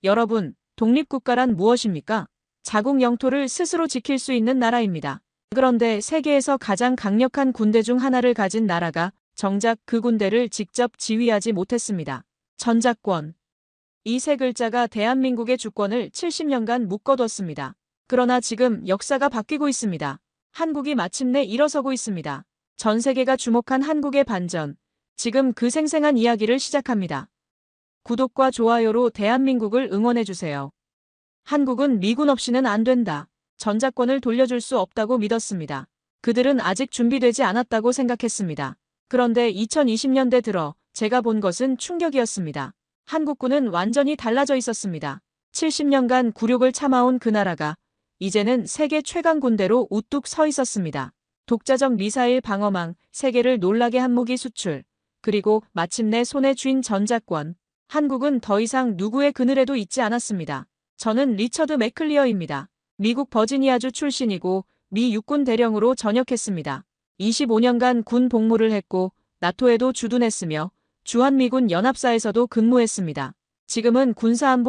여러분, 독립국가란 무엇입니까? 자국 영토를 스스로 지킬 수 있는 나라입니다. 그런데 세계에서 가장 강력한 군대 중 하나를 가진 나라가 정작 그 군대를 직접 지휘하지 못했습니다. 전작권. 이 세 글자가 대한민국의 주권을 70년간 묶어뒀습니다. 그러나 지금 역사가 바뀌고 있습니다. 한국이 마침내 일어서고 있습니다. 전 세계가 주목한 한국의 반전. 지금 그 생생한 이야기를 시작합니다. 구독과 좋아요로 대한민국을 응원해주세요. 한국은 미군 없이는 안 된다. 전작권을 돌려줄 수 없다고 믿었습니다. 그들은 아직 준비되지 않았다고 생각했습니다. 그런데 2020년대 들어 제가 본 것은 충격이었습니다. 한국군은 완전히 달라져 있었습니다. 70년간 굴욕을 참아온 그 나라가 이제는 세계 최강 군대로 우뚝 서 있었습니다. 독자적 미사일 방어망, 세계를 놀라게 한 무기 수출, 그리고 마침내 손에 쥔 전작권. 한국은 더 이상 누구의 그늘에도 있지 않았습니다. 저는 리처드 맥클리어입니다. 미국 버지니아주 출신이고 미 육군 대령으로 전역했습니다. 25년간 군 복무를 했고 나토에도 주둔했으며 주한미군 연합사에서도 근무했습니다. 지금은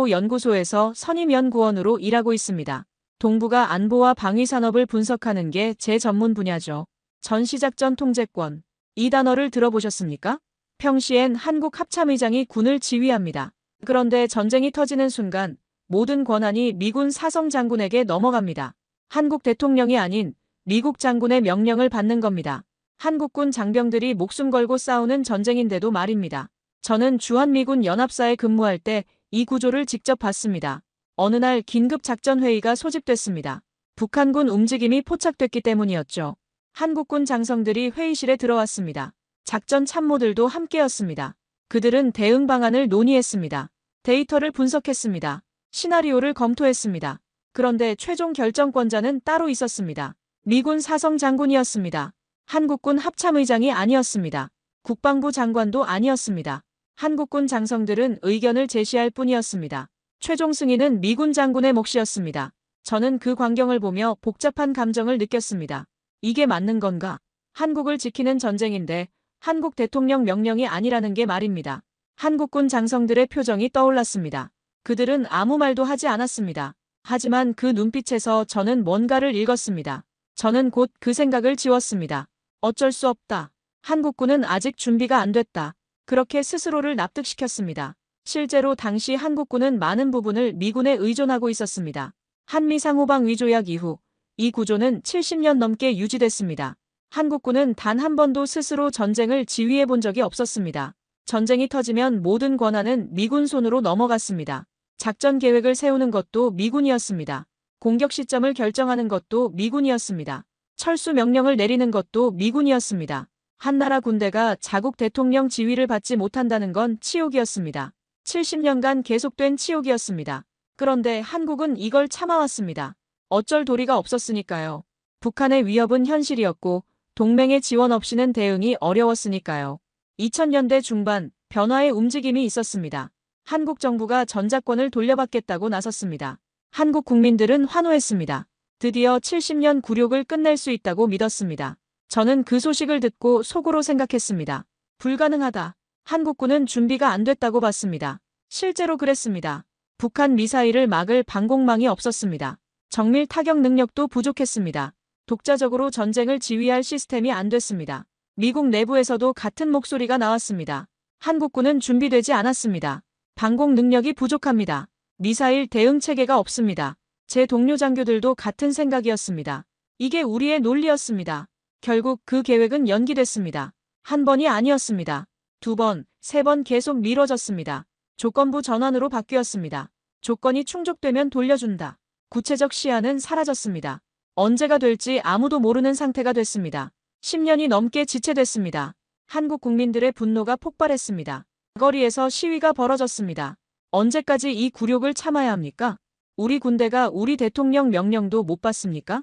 군사안보연구소에서 선임연구원으로 일하고 있습니다. 동북아 안보와 방위산업을 분석하는 게 제 전문 분야죠. 전시작전 통제권. 이 단어를 들어보셨습니까? 평시엔 한국 합참의장이 군을 지휘합니다. 그런데 전쟁이 터지는 순간 모든 권한이 미군 사성 장군에게 넘어갑니다. 한국 대통령이 아닌 미국 장군의 명령을 받는 겁니다. 한국군 장병들이 목숨 걸고 싸우는 전쟁인데도 말입니다. 저는 주한미군 연합사에 근무할 때 이 구조를 직접 봤습니다. 어느 날 긴급작전회의가 소집됐습니다. 북한군 움직임이 포착됐기 때문이었죠. 한국군 장성들이 회의실에 들어왔습니다. 작전 참모들도 함께였습니다. 그들은 대응 방안을 논의했습니다. 데이터를 분석했습니다. 시나리오를 검토했습니다. 그런데 최종 결정권자는 따로 있었습니다. 미군 사성 장군이었습니다. 한국군 합참의장이 아니었습니다. 국방부 장관도 아니었습니다. 한국군 장성들은 의견을 제시할 뿐이었습니다. 최종 승인은 미군 장군의 몫이었습니다. 저는 그 광경을 보며 복잡한 감정을 느꼈습니다. 이게 맞는 건가? 한국을 지키는 전쟁인데 한국 대통령 명령이 아니라는 게 말입니다. 한국군 장성들의 표정이 떠올랐습니다. 그들은 아무 말도 하지 않았습니다. 하지만 그 눈빛에서 저는 뭔가를 읽었습니다. 저는 곧 그 생각을 지웠습니다. 어쩔 수 없다. 한국군은 아직 준비가 안 됐다. 그렇게 스스로를 납득시켰습니다. 실제로 당시 한국군은 많은 부분을 미군에 의존하고 있었습니다. 한미상호방 위조약 이후 이 구조는 70년 넘게 유지됐습니다. 한국군은 단 한 번도 스스로 전쟁을 지휘해 본 적이 없었습니다. 전쟁이 터지면 모든 권한은 미군 손으로 넘어갔습니다. 작전 계획을 세우는 것도 미군이었습니다. 공격 시점을 결정하는 것도 미군이었습니다. 철수 명령을 내리는 것도 미군이었습니다. 한나라 군대가 자국 대통령 지휘를 받지 못한다는 건 치욕이었습니다. 70년간 계속된 치욕이었습니다. 그런데 한국은 이걸 참아왔습니다. 어쩔 도리가 없었으니까요. 북한의 위협은 현실이었고 동맹의 지원 없이는 대응이 어려웠으니까요. 2000년대 중반 변화의 움직임이 있었습니다. 한국 정부가 전작권을 돌려받겠다고 나섰습니다. 한국 국민들은 환호했습니다. 드디어 70년 굴욕을 끝낼 수 있다고 믿었습니다. 저는 그 소식을 듣고 속으로 생각했습니다. 불가능하다. 한국군은 준비가 안 됐다고 봤습니다. 실제로 그랬습니다. 북한 미사일을 막을 방공망이 없었습니다. 정밀 타격 능력도 부족했습니다. 독자적으로 전쟁을 지휘할 시스템이 안 됐습니다. 미국 내부에서도 같은 목소리가 나왔습니다. 한국군은 준비되지 않았습니다. 방공 능력이 부족합니다. 미사일 대응 체계가 없습니다. 제 동료 장교들도 같은 생각이었습니다. 이게 우리의 논리였습니다. 결국 그 계획은 연기됐습니다. 한 번이 아니었습니다. 두 번, 세 번 계속 미뤄졌습니다. 조건부 전환으로 바뀌었습니다. 조건이 충족되면 돌려준다. 구체적 시한은 사라졌습니다. 언제가 될지 아무도 모르는 상태가 됐습니다. 10년이 넘게 지체됐습니다. 한국 국민들의 분노가 폭발했습니다. 거리에서 시위가 벌어졌습니다. 언제까지 이 굴욕을 참아야 합니까? 우리 군대가 우리 대통령 명령도 못 받습니까?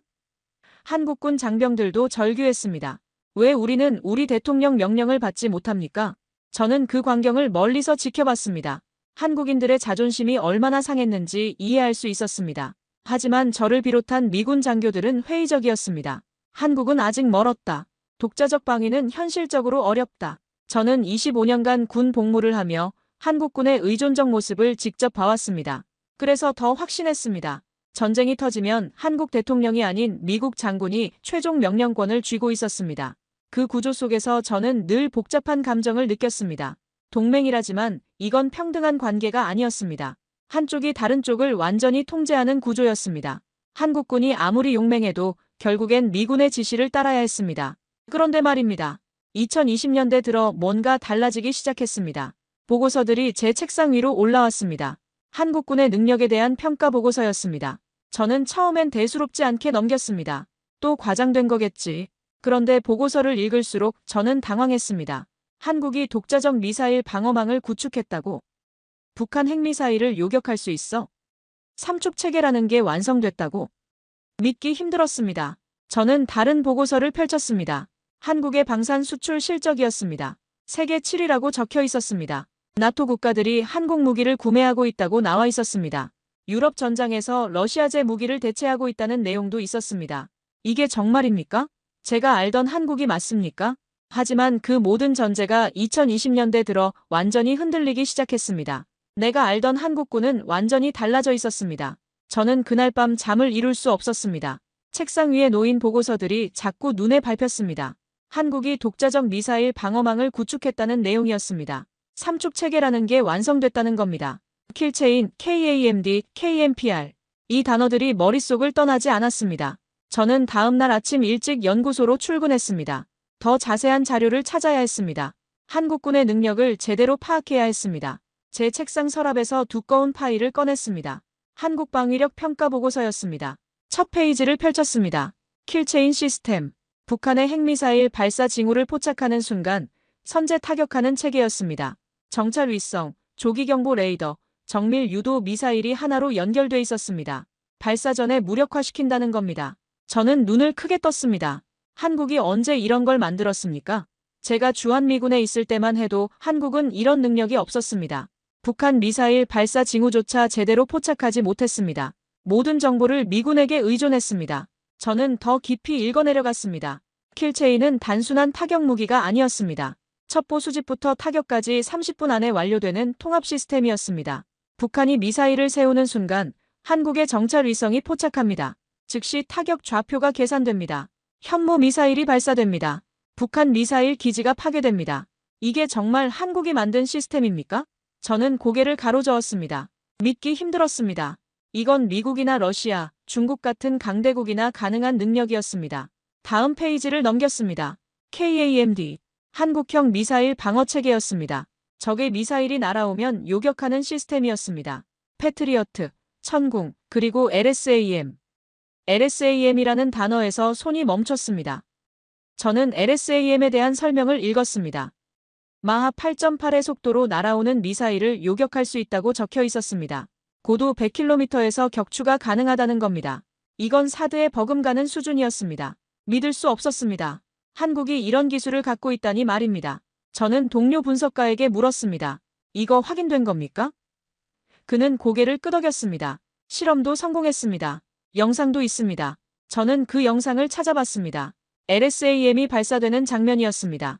한국군 장병들도 절규했습니다. 왜 우리는 우리 대통령 명령을 받지 못합니까? 저는 그 광경을 멀리서 지켜봤습니다. 한국인들의 자존심이 얼마나 상했는지 이해할 수 있었습니다. 하지만 저를 비롯한 미군 장교들은 회의적이었습니다. 한국은 아직 멀었다. 독자적 방위는 현실적으로 어렵다. 저는 25년간 군 복무를 하며 한국군의 의존적 모습을 직접 봐왔습니다. 그래서 더 확신했습니다. 전쟁이 터지면 한국 대통령이 아닌 미국 장군이 최종 명령권을 쥐고 있었습니다. 그 구조 속에서 저는 늘 복잡한 감정을 느꼈습니다. 동맹이라지만 이건 평등한 관계가 아니었습니다. 한쪽이 다른 쪽을 완전히 통제하는 구조였습니다. 한국군이 아무리 용맹해도 결국엔 미군의 지시를 따라야 했습니다. 그런데 말입니다. 2020년대 들어 뭔가 달라지기 시작했습니다. 보고서들이 제 책상 위로 올라왔습니다. 한국군의 능력에 대한 평가 보고서였습니다. 저는 처음엔 대수롭지 않게 넘겼습니다. 또 과장된 거겠지. 그런데 보고서를 읽을수록 저는 당황했습니다. 한국이 독자적 미사일 방어망을 구축했다고. 북한 핵미사일을 요격할 수 있어. 삼축 체계라는 게 완성됐다고. 믿기 힘들었습니다. 저는 다른 보고서를 펼쳤습니다. 한국의 방산 수출 실적이었습니다. 세계 7위라고 적혀 있었습니다. 나토 국가들이 한국 무기를 구매하고 있다고 나와 있었습니다. 유럽 전장에서 러시아제 무기를 대체하고 있다는 내용도 있었습니다. 이게 정말입니까? 제가 알던 한국이 맞습니까? 하지만 그 모든 전제가 2020년대 들어 완전히 흔들리기 시작했습니다. 내가 알던 한국군은 완전히 달라져 있었습니다. 저는 그날 밤 잠을 이룰 수 없었습니다. 책상 위에 놓인 보고서들이 자꾸 눈에 밟혔습니다. 한국이 독자적 미사일 방어망을 구축했다는 내용이었습니다. 삼축 체계라는 게 완성됐다는 겁니다. 킬체인, KAMD, KMPR. 이 단어들이 머릿속을 떠나지 않았습니다. 저는 다음 날 아침 일찍 연구소로 출근했습니다. 더 자세한 자료를 찾아야 했습니다. 한국군의 능력을 제대로 파악해야 했습니다. 제 책상 서랍에서 두꺼운 파일을 꺼냈습니다. 한국방위력 평가 보고서였습니다. 첫 페이지를 펼쳤습니다. 킬체인 시스템. 북한의 핵미사일 발사 징후를 포착하는 순간 선제 타격하는 체계였습니다. 정찰 위성, 조기경보 레이더, 정밀 유도 미사일이 하나로 연결돼 있었습니다. 발사 전에 무력화시킨다는 겁니다. 저는 눈을 크게 떴습니다. 한국이 언제 이런 걸 만들었습니까? 제가 주한미군에 있을 때만 해도 한국은 이런 능력이 없었습니다. 북한 미사일 발사 징후조차 제대로 포착하지 못했습니다. 모든 정보를 미군에게 의존했습니다. 저는 더 깊이 읽어내려갔습니다. 킬체인은 단순한 타격 무기가 아니었습니다. 첩보 수집부터 타격까지 30분 안에 완료되는 통합 시스템이었습니다. 북한이 미사일을 세우는 순간 한국의 정찰 위성이 포착합니다. 즉시 타격 좌표가 계산됩니다. 현무 미사일이 발사됩니다. 북한 미사일 기지가 파괴됩니다. 이게 정말 한국이 만든 시스템입니까? 저는 고개를 가로저었습니다. 믿기 힘들었습니다. 이건 미국이나 러시아, 중국 같은 강대국이나 가능한 능력이었습니다. 다음 페이지를 넘겼습니다. KAMD. 한국형 미사일 방어체계였습니다. 적의 미사일이 날아오면 요격하는 시스템이었습니다. 패트리어트, 천궁, 그리고 LSAM. LSAM이라는 단어에서 손이 멈췄습니다. 저는 LSAM에 대한 설명을 읽었습니다. 마하 8.8의 속도로 날아오는 미사일을 요격할 수 있다고 적혀 있었습니다. 고도 100km에서 격추가 가능하다는 겁니다. 이건 사드에 버금가는 수준이었습니다. 믿을 수 없었습니다. 한국이 이런 기술을 갖고 있다니 말입니다. 저는 동료 분석가에게 물었습니다. 이거 확인된 겁니까? 그는 고개를 끄덕였습니다. 실험도 성공했습니다. 영상도 있습니다. 저는 그 영상을 찾아봤습니다. LSAM이 발사되는 장면이었습니다.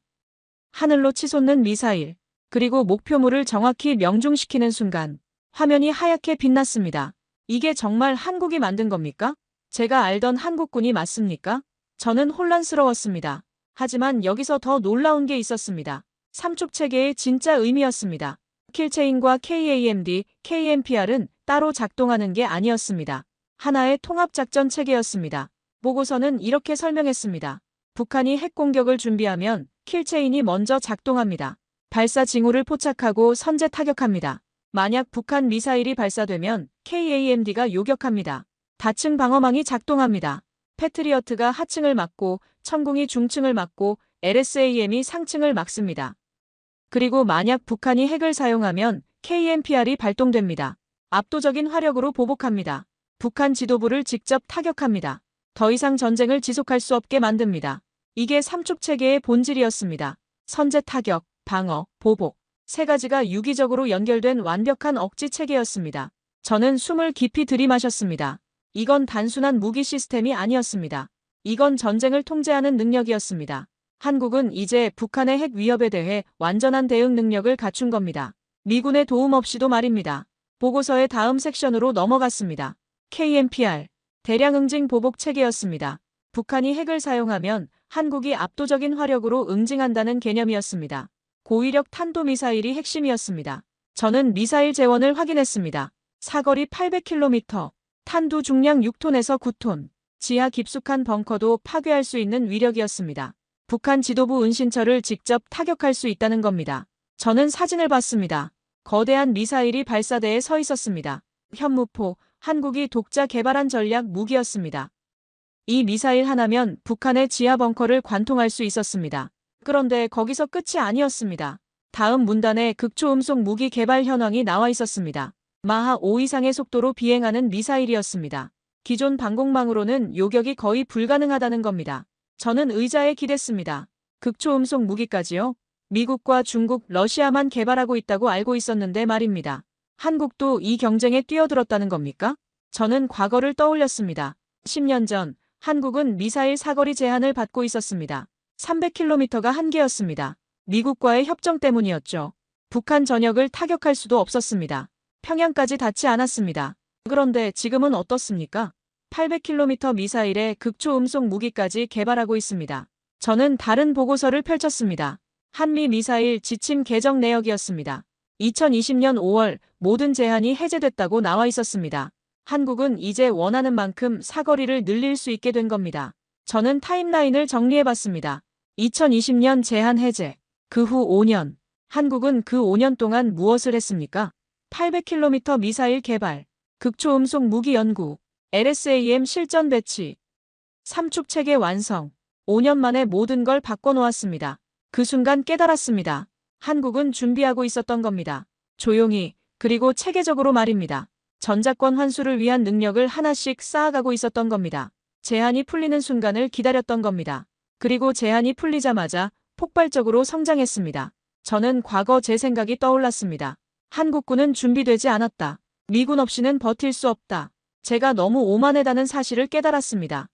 하늘로 치솟는 미사일, 그리고 목표물을 정확히 명중시키는 순간 화면이 하얗게 빛났습니다. 이게 정말 한국이 만든 겁니까? 제가 알던 한국군이 맞습니까? 저는 혼란스러웠습니다. 하지만 여기서 더 놀라운 게 있었습니다. 삼축 체계의 진짜 의미였습니다. 킬체인과 KAMD, KMPR은 따로 작동하는 게 아니었습니다. 하나의 통합작전 체계였습니다. 보고서는 이렇게 설명했습니다. 북한이 핵공격을 준비하면 킬체인이 먼저 작동합니다. 발사 징후를 포착하고 선제 타격합니다. 만약 북한 미사일이 발사되면 KAMD가 요격합니다. 다층 방어망이 작동합니다. 패트리어트가 하층을 막고 천궁이 중층을 막고 LSAM이 상층을 막습니다. 그리고 만약 북한이 핵을 사용하면 KMPR이 발동됩니다. 압도적인 화력으로 보복합니다. 북한 지도부를 직접 타격합니다. 더 이상 전쟁을 지속할 수 없게 만듭니다. 이게 삼축 체계의 본질이었습니다. 선제 타격, 방어, 보복. 세 가지가 유기적으로 연결된 완벽한 억지 체계였습니다. 저는 숨을 깊이 들이마셨습니다. 이건 단순한 무기 시스템이 아니었습니다. 이건 전쟁을 통제하는 능력이었습니다. 한국은 이제 북한의 핵 위협에 대해 완전한 대응 능력을 갖춘 겁니다. 미군의 도움 없이도 말입니다. 보고서의 다음 섹션으로 넘어갔습니다. KMPR, 대량 응징 보복 체계였습니다. 북한이 핵을 사용하면 한국이 압도적인 화력으로 응징한다는 개념이었습니다. 고위력 탄도미사일이 핵심이었습니다. 저는 미사일 재원을 확인했습니다. 사거리 800km, 탄두 중량 6톤에서 9톤, 지하 깊숙한 벙커도 파괴할 수 있는 위력이었습니다. 북한 지도부 은신처를 직접 타격할 수 있다는 겁니다. 저는 사진을 봤습니다. 거대한 미사일이 발사대에 서 있었습니다. 현무포, 한국이 독자 개발한 전략 무기였습니다. 이 미사일 하나면 북한의 지하 벙커를 관통할 수 있었습니다. 그런데 거기서 끝이 아니었습니다. 다음 문단에 극초음속 무기 개발 현황이 나와 있었습니다. 마하 5 이상의 속도로 비행하는 미사일이었습니다. 기존 방공망으로는 요격이 거의 불가능하다는 겁니다. 저는 의자에 기댔습니다. 극초음속 무기까지요? 미국과 중국, 러시아만 개발하고 있다고 알고 있었는데 말입니다. 한국도 이 경쟁에 뛰어들었다는 겁니까? 저는 과거를 떠올렸습니다. 10년 전 한국은 미사일 사거리 제한을 받고 있었습니다. 300km가 한계였습니다. 미국과의 협정 때문이었죠. 북한 전역을 타격할 수도 없었습니다. 평양까지 닿지 않았습니다. 그런데 지금은 어떻습니까? 800km 미사일에 극초음속 무기까지 개발하고 있습니다. 저는 다른 보고서를 펼쳤습니다. 한미 미사일 지침 개정 내역이었습니다. 2020년 5월 모든 제한이 해제됐다고 나와 있었습니다. 한국은 이제 원하는 만큼 사거리를 늘릴 수 있게 된 겁니다. 저는 타임라인을 정리해봤습니다. 2020년 제한 해제. 그 후 5년. 한국은 그 5년 동안 무엇을 했습니까? 800km 미사일 개발, 극초음속 무기 연구, LSAM 실전 배치, 삼축 체계 완성. 5년 만에 모든 걸 바꿔놓았습니다. 그 순간 깨달았습니다. 한국은 준비하고 있었던 겁니다. 조용히, 그리고 체계적으로 말입니다. 전자권 환수를 위한 능력을 하나씩 쌓아가고 있었던 겁니다. 제한이 풀리는 순간을 기다렸던 겁니다. 그리고 제한이 풀리자마자 폭발적으로 성장했습니다. 저는 과거 제 생각이 떠올랐습니다. 한국군은 준비되지 않았다. 미군 없이는 버틸 수 없다. 제가 너무 오만하다는 사실을 깨달았습니다.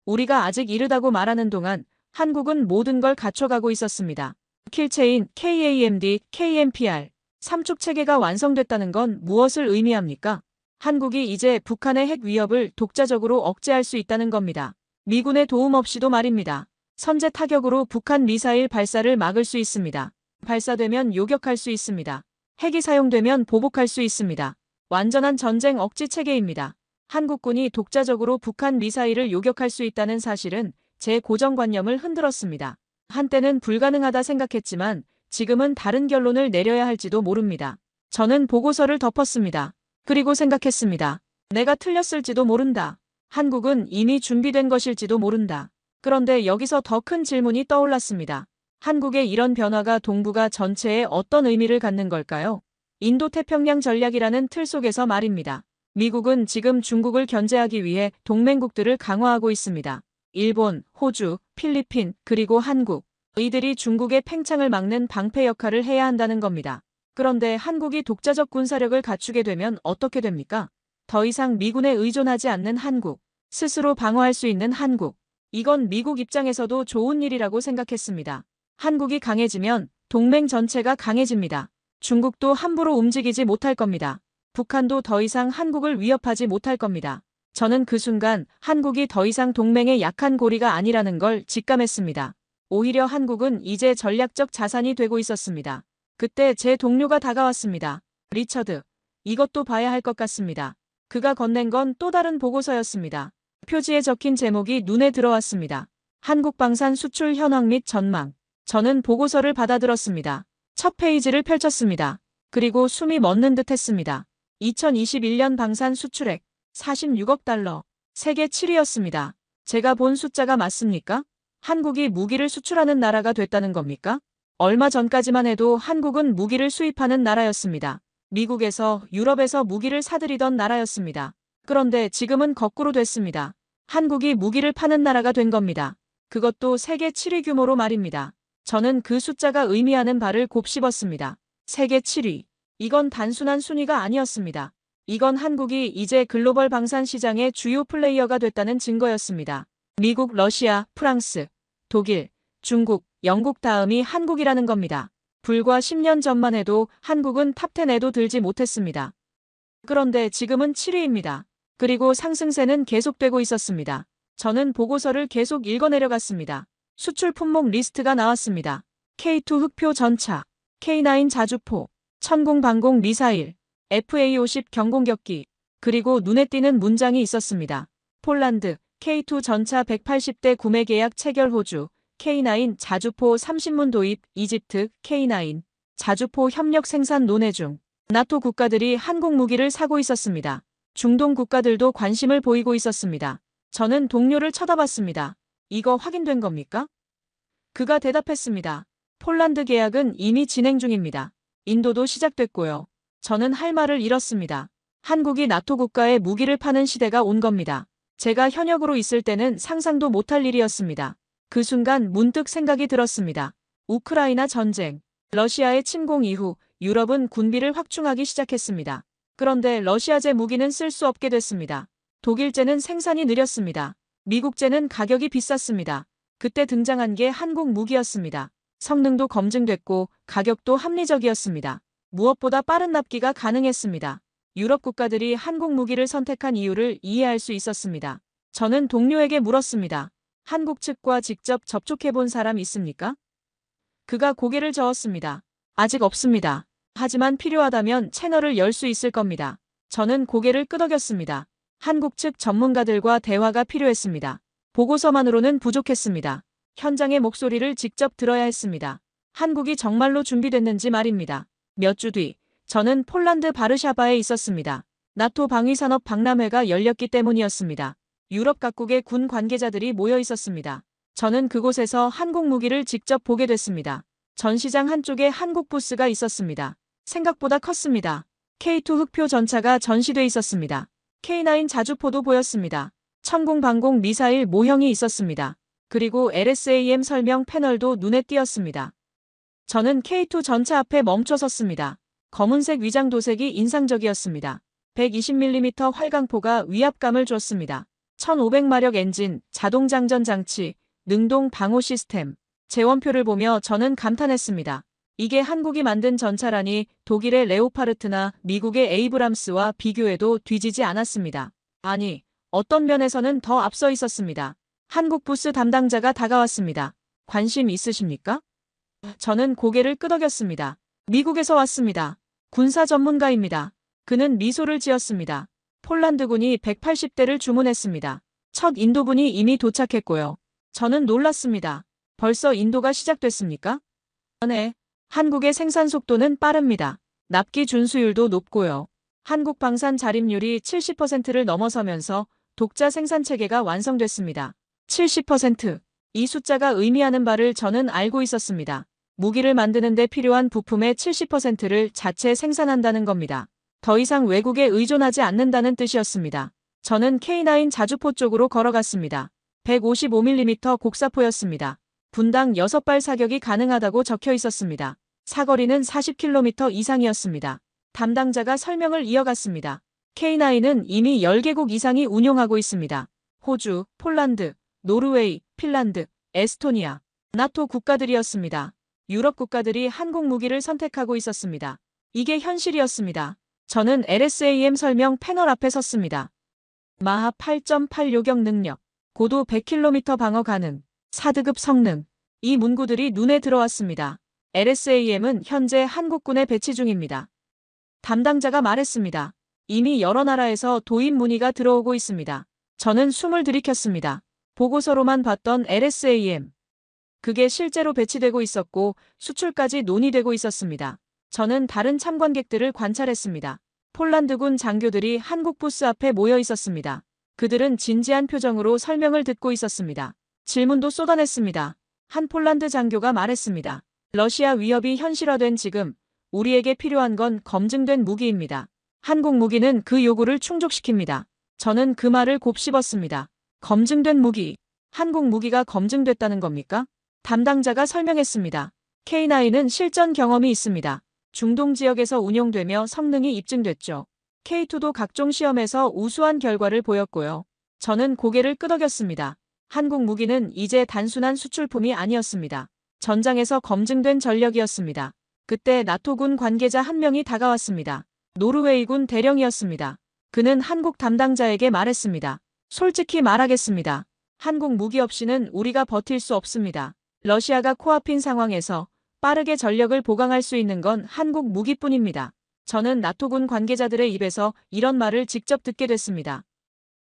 우리가 아직 이르다고 말하는 동안 한국은 모든 걸 갖춰가고 있었습니다. 킬체인, KAMD, KMPR, 삼축 체계가 완성됐다는 건 무엇을 의미합니까? 한국이 이제 북한의 핵 위협을 독자적으로 억제할 수 있다는 겁니다. 미군의 도움 없이도 말입니다. 선제 타격으로 북한 미사일 발사를 막을 수 있습니다. 발사되면 요격할 수 있습니다. 핵이 사용되면 보복할 수 있습니다. 완전한 전쟁 억지 체계입니다. 한국군이 독자적으로 북한 미사일을 요격할 수 있다는 사실은 제 고정관념을 흔들었습니다. 한때는 불가능하다 생각했지만 지금은 다른 결론을 내려야 할지도 모릅니다. 저는 보고서를 덮었습니다. 그리고 생각했습니다. 내가 틀렸을지도 모른다. 한국은 이미 준비된 것일지도 모른다. 그런데 여기서 더 큰 질문이 떠올랐습니다. 한국의 이런 변화가 동북아 전체에 어떤 의미를 갖는 걸까요? 인도태평양 전략이라는 틀 속에서 말입니다. 미국은 지금 중국을 견제하기 위해 동맹국들을 강화하고 있습니다. 일본, 호주, 필리핀, 그리고 한국. 이들이 중국의 팽창을 막는 방패 역할을 해야 한다는 겁니다. 그런데 한국이 독자적 군사력을 갖추게 되면 어떻게 됩니까? 더 이상 미군에 의존하지 않는 한국. 스스로 방어할 수 있는 한국. 이건 미국 입장에서도 좋은 일이라고 생각했습니다. 한국이 강해지면 동맹 전체가 강해집니다. 중국도 함부로 움직이지 못할 겁니다. 북한도 더 이상 한국을 위협하지 못할 겁니다. 저는 그 순간 한국이 더 이상 동맹의 약한 고리가 아니라는 걸 직감했습니다. 오히려 한국은 이제 전략적 자산이 되고 있었습니다. 그때 제 동료가 다가왔습니다. 리처드, 이것도 봐야 할 것 같습니다. 그가 건넨 건 또 다른 보고서였습니다. 표지에 적힌 제목이 눈에 들어왔습니다. 한국 방산 수출 현황 및 전망. 저는 보고서를 받아들었습니다. 첫 페이지를 펼쳤습니다. 그리고 숨이 멎는 듯 했습니다. 2021년 방산 수출액 46억 달러. 세계 7위였습니다. 제가 본 숫자가 맞습니까? 한국이 무기를 수출하는 나라가 됐다는 겁니까? 얼마 전까지만 해도 한국은 무기를 수입하는 나라였습니다. 미국에서, 유럽에서 무기를 사들이던 나라였습니다. 그런데 지금은 거꾸로 됐습니다. 한국이 무기를 파는 나라가 된 겁니다. 그것도 세계 7위 규모로 말입니다. 저는 그 숫자가 의미하는 바를 곱씹었습니다. 세계 7위. 이건 단순한 순위가 아니었습니다. 이건 한국이 이제 글로벌 방산 시장의 주요 플레이어가 됐다는 증거였습니다. 미국, 러시아, 프랑스, 독일, 중국, 영국 다음이 한국이라는 겁니다. 불과 10년 전만 해도 한국은 탑10에도 들지 못했습니다. 그런데 지금은 7위입니다. 그리고 상승세는 계속되고 있었습니다. 저는 보고서를 계속 읽어내려갔습니다. 수출 품목 리스트가 나왔습니다. K2 흑표 전차, K9 자주포, 천공 방공 미사일, FA-50 경공격기, 그리고 눈에 띄는 문장이 있었습니다. 폴란드, K2 전차 180대 구매 계약 체결 호주, K9 자주포 30문 도입, 이집트, K9 자주포 협력 생산 논의 중. 나토 국가들이 한국 무기를 사고 있었습니다. 중동 국가들도 관심을 보이고 있었습니다. 저는 동료를 쳐다봤습니다. 이거 확인된 겁니까? 그가 대답했습니다. 폴란드 계약은 이미 진행 중입니다. 인도도 시작됐고요. 저는 할 말을 잃었습니다. 한국이 나토 국가에 무기를 파는 시대가 온 겁니다. 제가 현역으로 있을 때는 상상도 못할 일이었습니다. 그 순간 문득 생각이 들었습니다. 우크라이나 전쟁, 러시아의 침공 이후 유럽은 군비를 확충하기 시작했습니다. 그런데 러시아제 무기는 쓸 수 없게 됐습니다. 독일제는 생산이 느렸습니다. 미국제는 가격이 비쌌습니다. 그때 등장한 게 한국 무기였습니다. 성능도 검증됐고 가격도 합리적이었습니다. 무엇보다 빠른 납기가 가능했습니다. 유럽 국가들이 한국 무기를 선택한 이유를 이해할 수 있었습니다. 저는 동료에게 물었습니다. 한국 측과 직접 접촉해본 사람 있습니까? 그가 고개를 저었습니다. 아직 없습니다. 하지만 필요하다면 채널을 열 수 있을 겁니다. 저는 고개를 끄덕였습니다. 한국 측 전문가들과 대화가 필요했습니다. 보고서만으로는 부족했습니다. 현장의 목소리를 직접 들어야 했습니다. 한국이 정말로 준비됐는지 말입니다. 몇 주 뒤, 저는 폴란드 바르샤바에 있었습니다. 나토 방위산업 박람회가 열렸기 때문이었습니다. 유럽 각국의 군 관계자들이 모여 있었습니다. 저는 그곳에서 한국 무기를 직접 보게 됐습니다. 전시장 한쪽에 한국 부스가 있었습니다. 생각보다 컸습니다. K2 흑표 전차가 전시돼 있었습니다. K9 자주포도 보였습니다. 천공 방공 미사일 모형이 있었습니다. 그리고 LSAM 설명 패널도 눈에 띄었습니다. 저는 K2 전차 앞에 멈춰 섰습니다. 검은색 위장 도색이 인상적이었습니다. 120mm 활강포가 위압감을 줬습니다. 1500마력 엔진, 자동장전 장치, 능동 방호 시스템. 제원표를 보며 저는 감탄했습니다. 이게 한국이 만든 전차라니 독일의 레오파르트나 미국의 에이브람스와 비교해도 뒤지지 않았습니다. 아니, 어떤 면에서는 더 앞서 있었습니다. 한국 부스 담당자가 다가왔습니다. 관심 있으십니까? 저는 고개를 끄덕였습니다. 미국에서 왔습니다. 군사 전문가입니다. 그는 미소를 지었습니다. 폴란드군이 180대를 주문했습니다. 첫 인도군이 이미 도착했고요. 저는 놀랐습니다. 벌써 인도가 시작됐습니까? 네. 한국의 생산 속도는 빠릅니다. 납기 준수율도 높고요. 한국 방산 자립률이 70%를 넘어서면서 독자 생산 체계가 완성됐습니다. 70%. 이 숫자가 의미하는 바를 저는 알고 있었습니다. 무기를 만드는 데 필요한 부품의 70%를 자체 생산한다는 겁니다. 더 이상 외국에 의존하지 않는다는 뜻이었습니다. 저는 K9 자주포 쪽으로 걸어갔습니다. 155mm 곡사포였습니다. 분당 6발 사격이 가능하다고 적혀 있었습니다. 사거리는 40km 이상이었습니다. 담당자가 설명을 이어갔습니다. K9은 이미 10개국 이상이 운용하고 있습니다. 호주, 폴란드, 노르웨이, 핀란드, 에스토니아, 나토 국가들이었습니다. 유럽 국가들이 한국 무기를 선택하고 있었습니다. 이게 현실이었습니다. 저는 LSAM 설명 패널 앞에 섰습니다. 마하 8.8 요격 능력, 고도 100km 방어 가능, 4등급 성능. 이 문구들이 눈에 들어왔습니다. LSAM은 현재 한국군에 배치 중입니다. 담당자가 말했습니다. 이미 여러 나라에서 도입 문의가 들어오고 있습니다. 저는 숨을 들이켰습니다. 보고서로만 봤던 LSAM. 그게 실제로 배치되고 있었고 수출까지 논의되고 있었습니다. 저는 다른 참관객들을 관찰했습니다. 폴란드군 장교들이 한국 부스 앞에 모여 있었습니다. 그들은 진지한 표정으로 설명을 듣고 있었습니다. 질문도 쏟아냈습니다. 한 폴란드 장교가 말했습니다. 러시아 위협이 현실화된 지금 우리에게 필요한 건 검증된 무기입니다. 한국 무기는 그 요구를 충족시킵니다. 저는 그 말을 곱씹었습니다. 검증된 무기. 한국 무기가 검증됐다는 겁니까? 담당자가 설명했습니다. K9은 실전 경험이 있습니다. 중동 지역에서 운용되며 성능이 입증됐죠. K2도 각종 시험에서 우수한 결과를 보였고요. 저는 고개를 끄덕였습니다. 한국 무기는 이제 단순한 수출품이 아니었습니다. 전장에서 검증된 전력이었습니다. 그때 나토군 관계자 한 명이 다가왔습니다. 노르웨이군 대령이었습니다. 그는 한국 담당자에게 말했습니다. 솔직히 말하겠습니다. 한국 무기 없이는 우리가 버틸 수 없습니다. 러시아가 코앞인 상황에서 빠르게 전력을 보강할 수 있는 건 한국 무기뿐입니다. 저는 나토군 관계자들의 입에서 이런 말을 직접 듣게 됐습니다.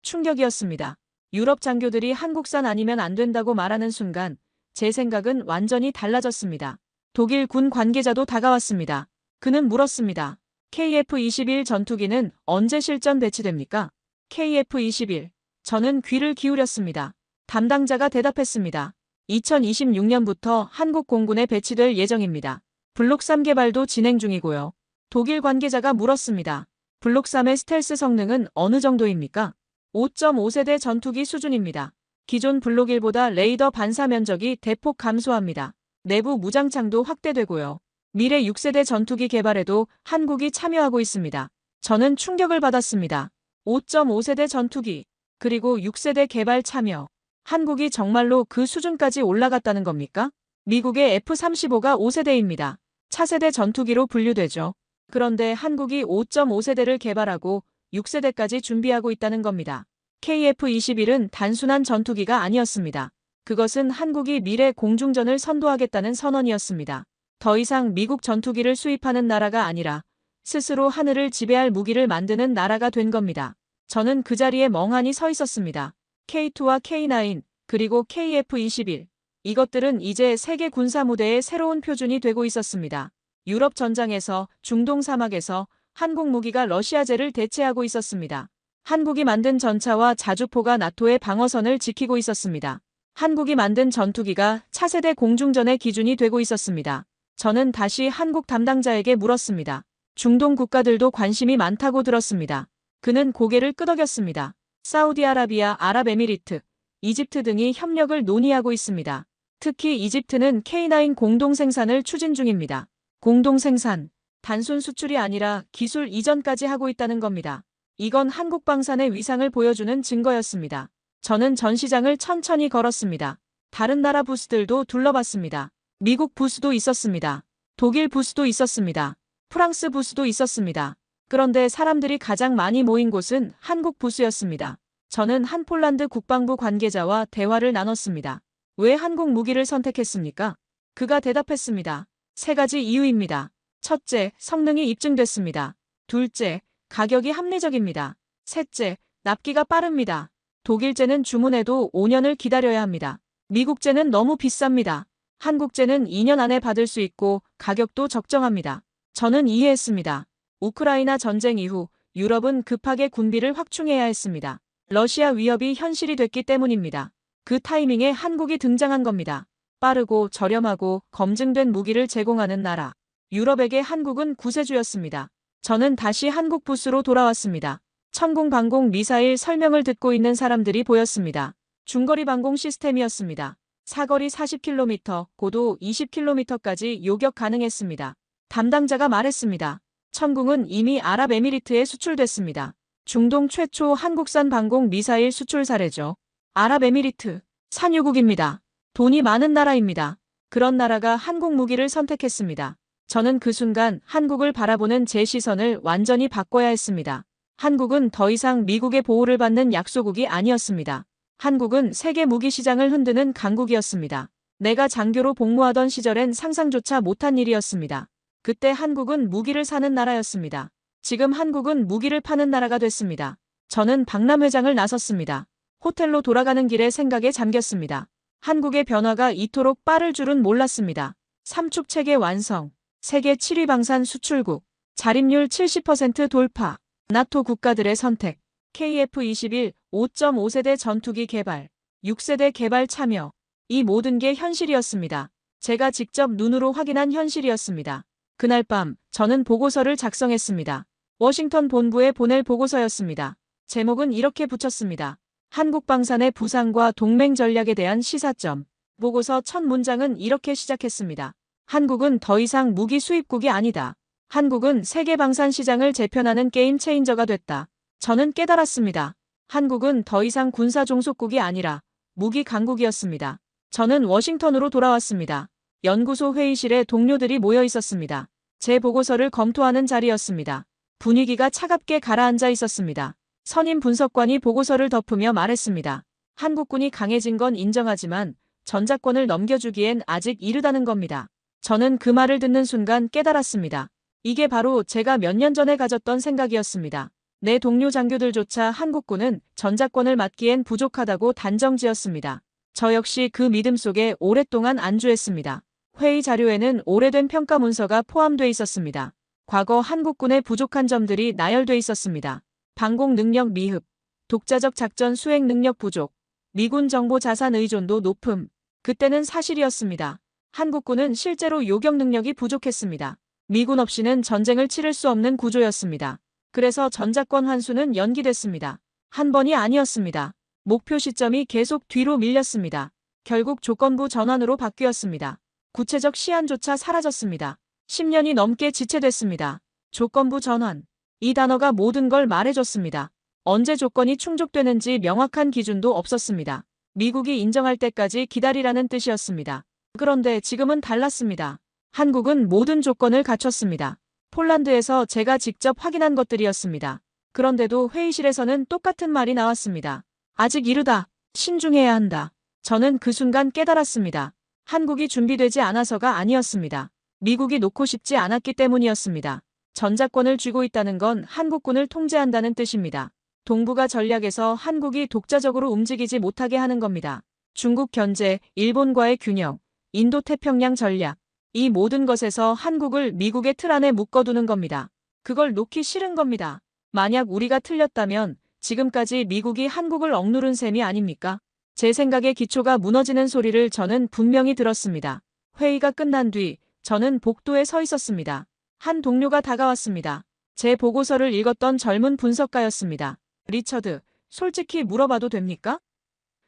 충격이었습니다. 유럽 장교들이 한국산 아니면 안 된다고 말하는 순간 제 생각은 완전히 달라졌습니다. 독일 군 관계자도 다가왔습니다. 그는 물었습니다. KF-21 전투기는 언제 실전 배치됩니까? KF-21. 저는 귀를 기울였습니다. 담당자가 대답했습니다. 2026년부터 한국 공군에 배치될 예정입니다. 블록 3 개발도 진행 중이고요. 독일 관계자가 물었습니다. 블록 3의 스텔스 성능은 어느 정도입니까? 5.5세대 전투기 수준입니다. 기존 블록 1보다 레이더 반사 면적이 대폭 감소합니다. 내부 무장창도 확대되고요. 미래 6세대 전투기 개발에도 한국이 참여하고 있습니다. 저는 충격을 받았습니다. 5.5세대 전투기, 그리고 6세대 개발 참여. 한국이 정말로 그 수준까지 올라갔다는 겁니까? 미국의 F-35가 5세대입니다. 차세대 전투기로 분류되죠. 그런데 한국이 5.5세대를 개발하고 6세대까지 준비하고 있다는 겁니다. KF-21은 단순한 전투기가 아니었습니다. 그것은 한국이 미래 공중전을 선도하겠다는 선언이었습니다. 더 이상 미국 전투기를 수입하는 나라가 아니라 스스로 하늘을 지배할 무기를 만드는 나라가 된 겁니다. 저는 그 자리에 멍하니 서 있었습니다. K2와 K9, 그리고 KF-21. 이것들은 이제 세계 군사 무대의 새로운 표준이 되고 있었습니다. 유럽 전장에서, 중동 사막에서 한국 무기가 러시아제를 대체하고 있었습니다. 한국이 만든 전차와 자주포가 나토의 방어선을 지키고 있었습니다. 한국이 만든 전투기가 차세대 공중전의 기준이 되고 있었습니다. 저는 다시 한국 담당자에게 물었습니다. 중동 국가들도 관심이 많다고 들었습니다. 그는 고개를 끄덕였습니다. 사우디아라비아, 아랍에미리트, 이집트 등이 협력을 논의하고 있습니다. 특히 이집트는 K9 공동 생산을 추진 중입니다. 공동 생산, 단순 수출이 아니라 기술 이전까지 하고 있다는 겁니다. 이건 한국 방산의 위상을 보여주는 증거였습니다. 저는 전시장을 천천히 걸었습니다. 다른 나라 부스들도 둘러봤습니다. 미국 부스도 있었습니다. 독일 부스도 있었습니다. 프랑스 부스도 있었습니다. 그런데 사람들이 가장 많이 모인 곳은 한국 부스였습니다. 저는 한 폴란드 국방부 관계자와 대화를 나눴습니다. 왜 한국 무기를 선택했습니까? 그가 대답했습니다. 3가지 이유입니다. 첫째, 성능이 입증됐습니다. 둘째, 가격이 합리적입니다. 셋째, 납기가 빠릅니다. 독일제는 주문해도 5년을 기다려야 합니다. 미국제는 너무 비쌉니다. 한국제는 2년 안에 받을 수 있고 가격도 적정합니다. 저는 이해했습니다. 우크라이나 전쟁 이후 유럽은 급하게 군비를 확충해야 했습니다. 러시아 위협이 현실이 됐기 때문입니다. 그 타이밍에 한국이 등장한 겁니다. 빠르고 저렴하고 검증된 무기를 제공하는 나라. 유럽에게 한국은 구세주였습니다. 저는 다시 한국 부스로 돌아왔습니다. 천공 방공 미사일 설명을 듣고 있는 사람들이 보였습니다. 중거리 방공 시스템이었습니다. 사거리 40km, 고도 20km까지 요격 가능했습니다. 담당자가 말했습니다. 천궁은 이미 아랍에미리트에 수출됐습니다. 중동 최초 한국산 방공 미사일 수출 사례죠. 아랍에미리트, 산유국입니다. 돈이 많은 나라입니다. 그런 나라가 한국 무기를 선택했습니다. 저는 그 순간 한국을 바라보는 제 시선을 완전히 바꿔야 했습니다. 한국은 더 이상 미국의 보호를 받는 약소국이 아니었습니다. 한국은 세계 무기 시장을 흔드는 강국이었습니다. 내가 장교로 복무하던 시절엔 상상조차 못한 일이었습니다. 그때 한국은 무기를 사는 나라였습니다. 지금 한국은 무기를 파는 나라가 됐습니다. 저는 박람회장을 나섰습니다. 호텔로 돌아가는 길에 생각에 잠겼습니다. 한국의 변화가 이토록 빠를 줄은 몰랐습니다. 삼축 체계 완성, 세계 7위 방산 수출국, 자립률 70% 돌파, 나토 국가들의 선택, KF-21 5.5세대 전투기 개발, 6세대 개발 참여. 이 모든 게 현실이었습니다. 제가 직접 눈으로 확인한 현실이었습니다. 그날 밤 저는 보고서를 작성했습니다. 워싱턴 본부에 보낼 보고서였습니다. 제목은 이렇게 붙였습니다. 한국 방산의 부상과 동맹 전략에 대한 시사점. 보고서 첫 문장은 이렇게 시작했습니다. 한국은 더 이상 무기 수입국이 아니다. 한국은 세계 방산 시장을 재편하는 게임 체인저가 됐다. 저는 깨달았습니다. 한국은 더 이상 군사 종속국이 아니라 무기 강국이었습니다. 저는 워싱턴으로 돌아왔습니다. 연구소 회의실에 동료들이 모여 있었습니다. 제 보고서를 검토하는 자리였습니다. 분위기가 차갑게 가라앉아 있었습니다. 선임 분석관이 보고서를 덮으며 말했습니다. 한국군이 강해진 건 인정하지만 전작권을 넘겨주기엔 아직 이르다는 겁니다. 저는 그 말을 듣는 순간 깨달았습니다. 이게 바로 제가 몇 년 전에 가졌던 생각이었습니다. 내 동료 장교들조차 한국군은 전작권을 맡기엔 부족하다고 단정지었습니다. 저 역시 그 믿음 속에 오랫동안 안주했습니다. 회의 자료에는 오래된 평가 문서가 포함돼 있었습니다. 과거 한국군의 부족한 점들이 나열돼 있었습니다. 방공 능력 미흡, 독자적 작전 수행 능력 부족, 미군 정보 자산 의존도 높음. 그때는 사실이었습니다. 한국군은 실제로 요격 능력이 부족했습니다. 미군 없이는 전쟁을 치를 수 없는 구조였습니다. 그래서 전작권 환수는 연기됐습니다. 한 번이 아니었습니다. 목표 시점이 계속 뒤로 밀렸습니다. 결국 조건부 전환으로 바뀌었습니다. 구체적 시한조차 사라졌습니다. 10년이 넘게 지체됐습니다. 조건부 전환. 이 단어가 모든 걸 말해줬습니다. 언제 조건이 충족되는지 명확한 기준도 없었습니다. 미국이 인정할 때까지 기다리라는 뜻이었습니다. 그런데 지금은 달랐습니다. 한국은 모든 조건을 갖췄습니다. 폴란드에서 제가 직접 확인한 것들이었습니다. 그런데도 회의실에서는 똑같은 말이 나왔습니다. 아직 이르다. 신중해야 한다. 저는 그 순간 깨달았습니다. 한국이 준비되지 않아서가 아니었습니다. 미국이 놓고 싶지 않았기 때문이었습니다. 전작권을 쥐고 있다는 건 한국군을 통제한다는 뜻입니다. 동북아 전략에서 한국이 독자적으로 움직이지 못하게 하는 겁니다. 중국 견제, 일본과의 균형, 인도태평양 전략, 이 모든 것에서 한국을 미국의 틀 안에 묶어두는 겁니다. 그걸 놓기 싫은 겁니다. 만약 우리가 틀렸다면 지금까지 미국이 한국을 억누른 셈이 아닙니까? 제 생각의 기초가 무너지는 소리를 저는 분명히 들었습니다. 회의가 끝난 뒤 저는 복도에 서 있었습니다. 한 동료가 다가왔습니다. 제 보고서를 읽었던 젊은 분석가였습니다. 리처드, 솔직히 물어봐도 됩니까?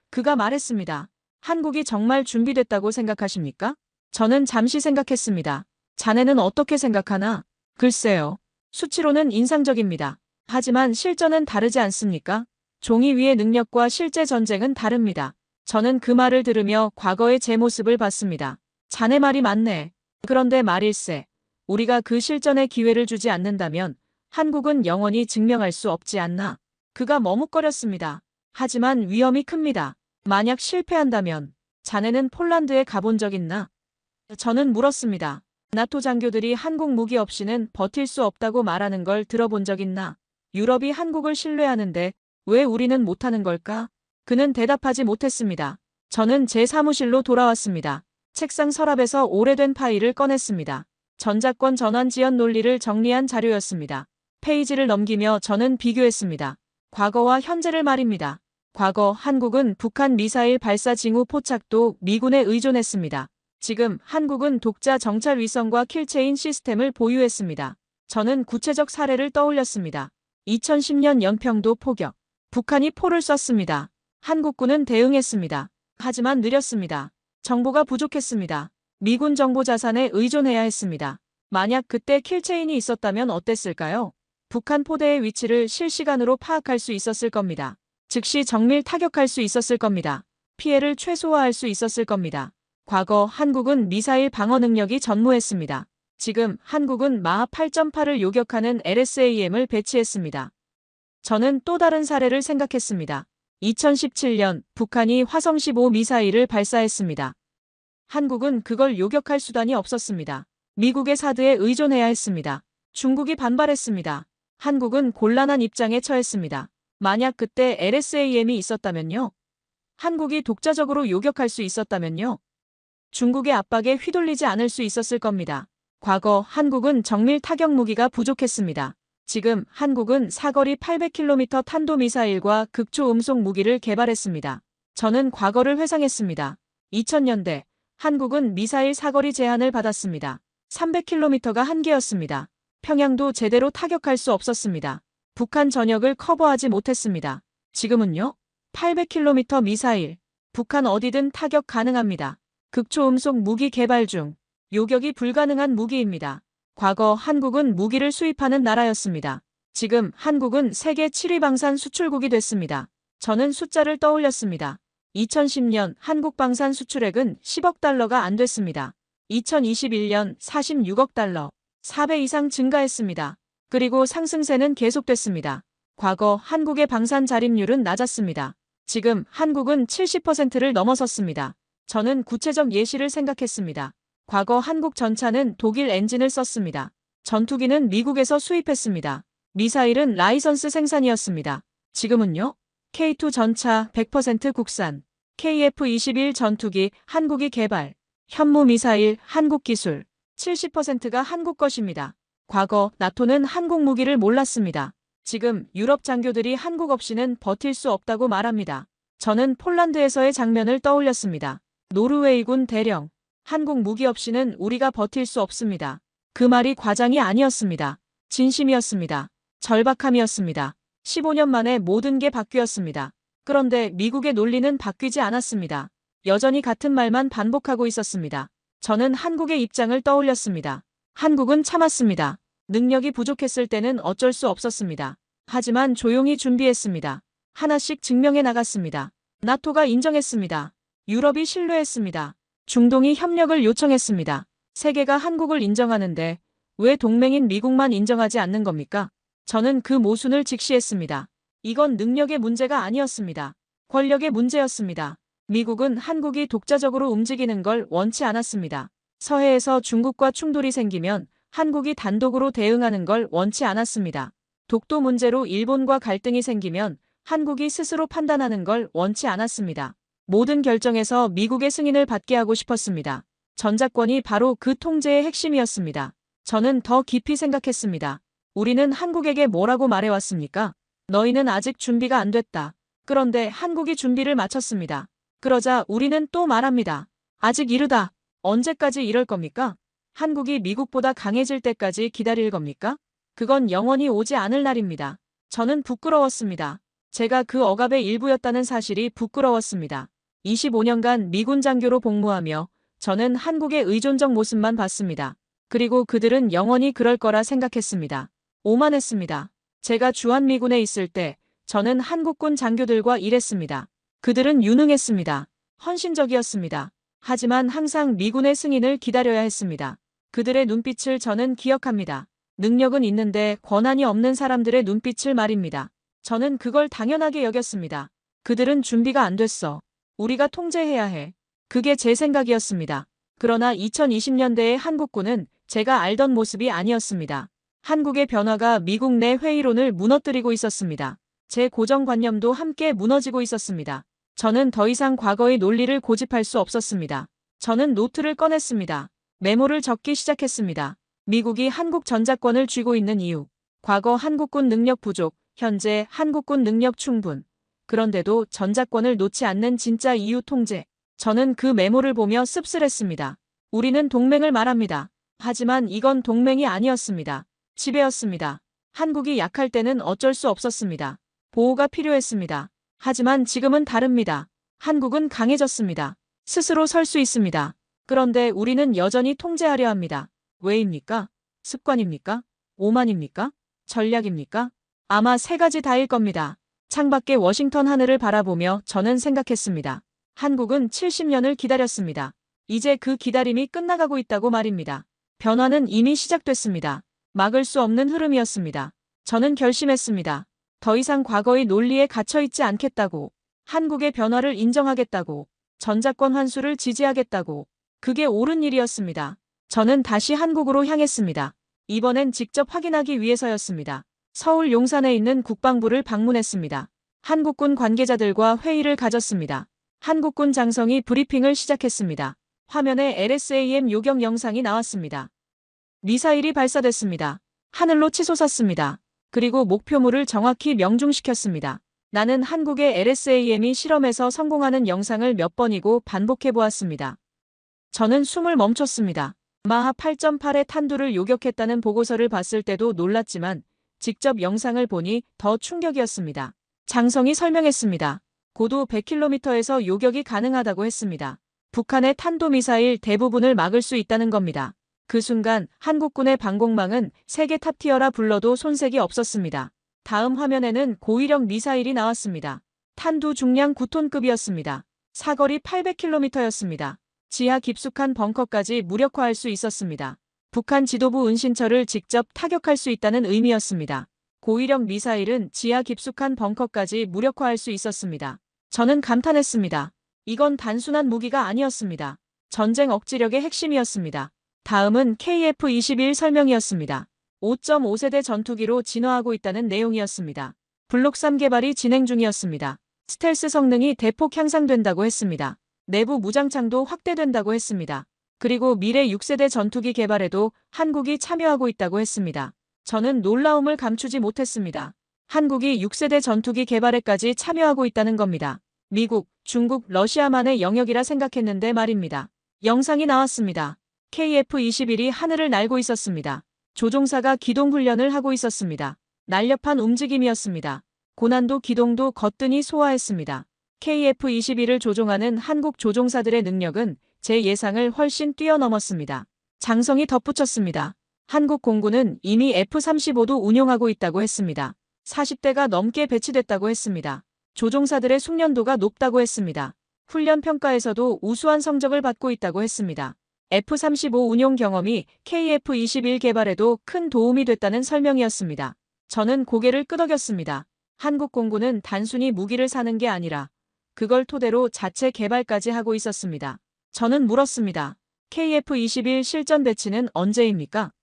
그가 말했습니다. 한국이 정말 준비됐다고 생각하십니까? 저는 잠시 생각했습니다. 자네는 어떻게 생각하나? 글쎄요. 수치로는 인상적입니다. 하지만 실전은 다르지 않습니까? 종이 위의 능력과 실제 전쟁은 다릅니다. 저는 그 말을 들으며 과거의 제 모습을 봤습니다. 자네 말이 맞네. 그런데 말일세. 우리가 그 실전에 기회를 주지 않는다면 한국은 영원히 증명할 수 없지 않나. 그가 머뭇거렸습니다. 하지만 위험이 큽니다. 만약 실패한다면 자네는 폴란드에 가본 적 있나? 저는 물었습니다. 나토 장교들이 한국 무기 없이는 버틸 수 없다고 말하는 걸 들어본 적 있나? 유럽이 한국을 신뢰하는데 왜 우리는 못하는 걸까? 그는 대답하지 못했습니다. 저는 제 사무실로 돌아왔습니다. 책상 서랍에서 오래된 파일을 꺼냈습니다. 전작권 전환 지연 논리를 정리한 자료였습니다. 페이지를 넘기며 저는 비교했습니다. 과거와 현재를 말입니다. 과거 한국은 북한 미사일 발사 징후 포착도 미군에 의존했습니다. 지금 한국은 독자 정찰 위성과 킬체인 시스템을 보유했습니다. 저는 구체적 사례를 떠올렸습니다. 2010년 연평도 포격. 북한이 포를 쐈습니다. 한국군은 대응했습니다. 하지만 느렸습니다. 정보가 부족했습니다. 미군 정보 자산에 의존해야 했습니다. 만약 그때 킬체인이 있었다면 어땠을까요? 북한 포대의 위치를 실시간으로 파악할 수 있었을 겁니다. 즉시 정밀 타격할 수 있었을 겁니다. 피해를 최소화할 수 있었을 겁니다. 과거 한국은 미사일 방어 능력이 전무했습니다. 지금 한국은 마하 8.8을 요격하는 LSAM을 배치했습니다. 저는 또 다른 사례를 생각했습니다. 2017년 북한이 화성 15 미사일을 발사했습니다. 한국은 그걸 요격할 수단이 없었습니다. 미국의 사드에 의존해야 했습니다. 중국이 반발했습니다. 한국은 곤란한 입장에 처했습니다. 만약 그때 LSAM이 있었다면요? 한국이 독자적으로 요격할 수 있었다면요? 중국의 압박에 휘둘리지 않을 수 있었을 겁니다. 과거 한국은 정밀 타격 무기가 부족했습니다. 지금 한국은 사거리 800km 탄도미사일과 극초음속 무기를 개발했습니다. 저는 과거를 회상했습니다. 2000년대 한국은 미사일 사거리 제한을 받았습니다. 300km가 한계였습니다. 평양도 제대로 타격할 수 없었습니다. 북한 전역을 커버하지 못했습니다. 지금은요? 800km 미사일. 북한 어디든 타격 가능합니다. 극초음속 무기 개발 중. 요격이 불가능한 무기입니다. 과거 한국은 무기를 수입하는 나라였습니다. 지금 한국은 세계 7위 방산 수출국이 됐습니다. 저는 숫자를 떠올렸습니다. 2010년 한국 방산 수출액은 10억 달러가 안 됐습니다. 2021년 46억 달러, 4배 이상 증가했습니다. 그리고 상승세는 계속됐습니다. 과거 한국의 방산 자립률은 낮았습니다. 지금 한국은 70%를 넘어섰습니다. 저는 구체적 예시를 생각했습니다. 과거 한국 전차는 독일 엔진을 썼습니다. 전투기는 미국에서 수입했습니다. 미사일은 라이선스 생산이었습니다. 지금은요? K2 전차 100% 국산, KF-21 전투기 한국이 개발, 현무 미사일 한국 기술, 70%가 한국 것입니다. 과거 나토는 한국 무기를 몰랐습니다. 지금 유럽 장교들이 한국 없이는 버틸 수 없다고 말합니다. 저는 폴란드에서의 장면을 떠올렸습니다. 노르웨이군 대령, 한국 무기 없이는 우리가 버틸 수 없습니다. 그 말이 과장이 아니었습니다. 진심이었습니다. 절박함이었습니다. 15년 만에 모든 게 바뀌었습니다. 그런데 미국의 논리는 바뀌지 않았습니다. 여전히 같은 말만 반복하고 있었습니다. 저는 한국의 입장을 떠올렸습니다. 한국은 참았습니다. 능력이 부족했을 때는 어쩔 수 없었습니다. 하지만 조용히 준비했습니다. 하나씩 증명해 나갔습니다. 나토가 인정했습니다. 유럽이 신뢰했습니다. 중동이 협력을 요청했습니다. 세계가 한국을 인정하는데 왜 동맹인 미국만 인정하지 않는 겁니까? 저는 그 모순을 직시했습니다. 이건 능력의 문제가 아니었습니다. 권력의 문제였습니다. 미국은 한국이 독자적으로 움직이는 걸 원치 않았습니다. 서해에서 중국과 충돌이 생기면 한국이 단독으로 대응하는 걸 원치 않았습니다. 독도 문제로 일본과 갈등이 생기면 한국이 스스로 판단하는 걸 원치 않았습니다. 모든 결정에서 미국의 승인을 받게 하고 싶었습니다. 전작권이 바로 그 통제의 핵심이었습니다. 저는 더 깊이 생각했습니다. 우리는 한국에게 뭐라고 말해왔습니까? 너희는 아직 준비가 안 됐다. 그런데 한국이 준비를 마쳤습니다. 그러자 우리는 또 말합니다. 아직 이르다. 언제까지 이럴 겁니까? 한국이 미국보다 강해질 때까지 기다릴 겁니까? 그건 영원히 오지 않을 날입니다. 저는 부끄러웠습니다. 제가 그 억압의 일부였다는 사실이 부끄러웠습니다. 25년간 미군 장교로 복무하며 저는 한국의 의존적 모습만 봤습니다. 그리고 그들은 영원히 그럴 거라 생각했습니다. 오만했습니다. 제가 주한미군에 있을 때 저는 한국군 장교들과 일했습니다. 그들은 유능했습니다. 헌신적이었습니다. 하지만 항상 미군의 승인을 기다려야 했습니다. 그들의 눈빛을 저는 기억합니다. 능력은 있는데 권한이 없는 사람들의 눈빛을 말입니다. 저는 그걸 당연하게 여겼습니다. 그들은 준비가 안 됐어. 우리가 통제해야 해. 그게 제 생각이었습니다. 그러나 2020년대의 한국군은 제가 알던 모습이 아니었습니다. 한국의 변화가 미국 내 회의론을 무너뜨리고 있었습니다. 제 고정관념도 함께 무너지고 있었습니다. 저는 더 이상 과거의 논리를 고집할 수 없었습니다. 저는 노트를 꺼냈습니다. 메모를 적기 시작했습니다. 미국이 한국 전작권을 쥐고 있는 이유, 과거 한국군 능력 부족, 현재 한국군 능력 충분. 그런데도 전작권을 놓지 않는 진짜 이유 통제. 저는 그 메모를 보며 씁쓸했습니다. 우리는 동맹을 말합니다. 하지만 이건 동맹이 아니었습니다. 지배였습니다. 한국이 약할 때는 어쩔 수 없었습니다. 보호가 필요했습니다. 하지만 지금은 다릅니다. 한국은 강해졌습니다. 스스로 설 수 있습니다. 그런데 우리는 여전히 통제하려 합니다. 왜입니까? 습관입니까? 오만입니까? 전략입니까? 아마 세 가지 다일 겁니다. 창밖의 워싱턴 하늘을 바라보며 저는 생각했습니다. 한국은 70년을 기다렸습니다. 이제 그 기다림이 끝나가고 있다고 말입니다. 변화는 이미 시작됐습니다. 막을 수 없는 흐름이었습니다. 저는 결심했습니다. 더 이상 과거의 논리에 갇혀있지 않겠다고. 한국의 변화를 인정하겠다고. 전작권 환수를 지지하겠다고. 그게 옳은 일이었습니다. 저는 다시 한국으로 향했습니다. 이번엔 직접 확인하기 위해서였습니다. 서울 용산에 있는 국방부를 방문했습니다. 한국군 관계자들과 회의를 가졌습니다. 한국군 장성이 브리핑을 시작했습니다. 화면에 LSAM 요격 영상이 나왔습니다. 미사일이 발사됐습니다. 하늘로 치솟았습니다. 그리고 목표물을 정확히 명중시켰습니다. 나는 한국의 LSAM이 실험에서 성공하는 영상을 몇 번이고 반복해 보았습니다. 저는 숨을 멈췄습니다. 마하 8.8의 탄두를 요격했다는 보고서를 봤을 때도 놀랐지만 직접 영상을 보니 더 충격이었습니다. 장성이 설명했습니다. 고도 100km에서 요격이 가능하다고 했습니다. 북한의 탄도미사일 대부분을 막을 수 있다는 겁니다. 그 순간 한국군의 방공망은 세계 탑티어라 불러도 손색이 없었습니다. 다음 화면에는 고위력 미사일이 나왔습니다. 탄두 중량 9톤급이었습니다. 사거리 800km였습니다. 지하 깊숙한 벙커까지 무력화할 수 있었습니다. 북한 지도부 은신처를 직접 타격할 수 있다는 의미였습니다. 고위력 미사일은 지하 깊숙한 벙커까지 무력화할 수 있었습니다. 저는 감탄했습니다. 이건 단순한 무기가 아니었습니다. 전쟁 억지력의 핵심이었습니다. 다음은 KF-21 설명이었습니다. 5.5세대 전투기로 진화하고 있다는 내용이었습니다. 블록 3 개발이 진행 중이었습니다. 스텔스 성능이 대폭 향상된다고 했습니다. 내부 무장창도 확대된다고 했습니다. 그리고 미래 6세대 전투기 개발에도 한국이 참여하고 있다고 했습니다. 저는 놀라움을 감추지 못했습니다. 한국이 6세대 전투기 개발에까지 참여하고 있다는 겁니다. 미국, 중국, 러시아만의 영역이라 생각했는데 말입니다. 영상이 나왔습니다. KF-21이 하늘을 날고 있었습니다. 조종사가 기동 훈련을 하고 있었습니다. 날렵한 움직임이었습니다. 고난도 기동도 거뜬히 소화했습니다. KF-21을 조종하는 한국 조종사들의 능력은 제 예상을 훨씬 뛰어넘었습니다. 장성이 덧붙였습니다. 한국 공군은 이미 F-35도 운용하고 있다고 했습니다. 40대가 넘게 배치됐다고 했습니다. 조종사들의 숙련도가 높다고 했습니다. 훈련 평가에서도 우수한 성적을 받고 있다고 했습니다. F-35 운용 경험이 KF-21 개발에도 큰 도움이 됐다는 설명이었습니다. 저는 고개를 끄덕였습니다. 한국 공군은 단순히 무기를 사는 게 아니라 그걸 토대로 자체 개발까지 하고 있었습니다. 저는 물었습니다. KF-21 실전 배치는 언제입니까?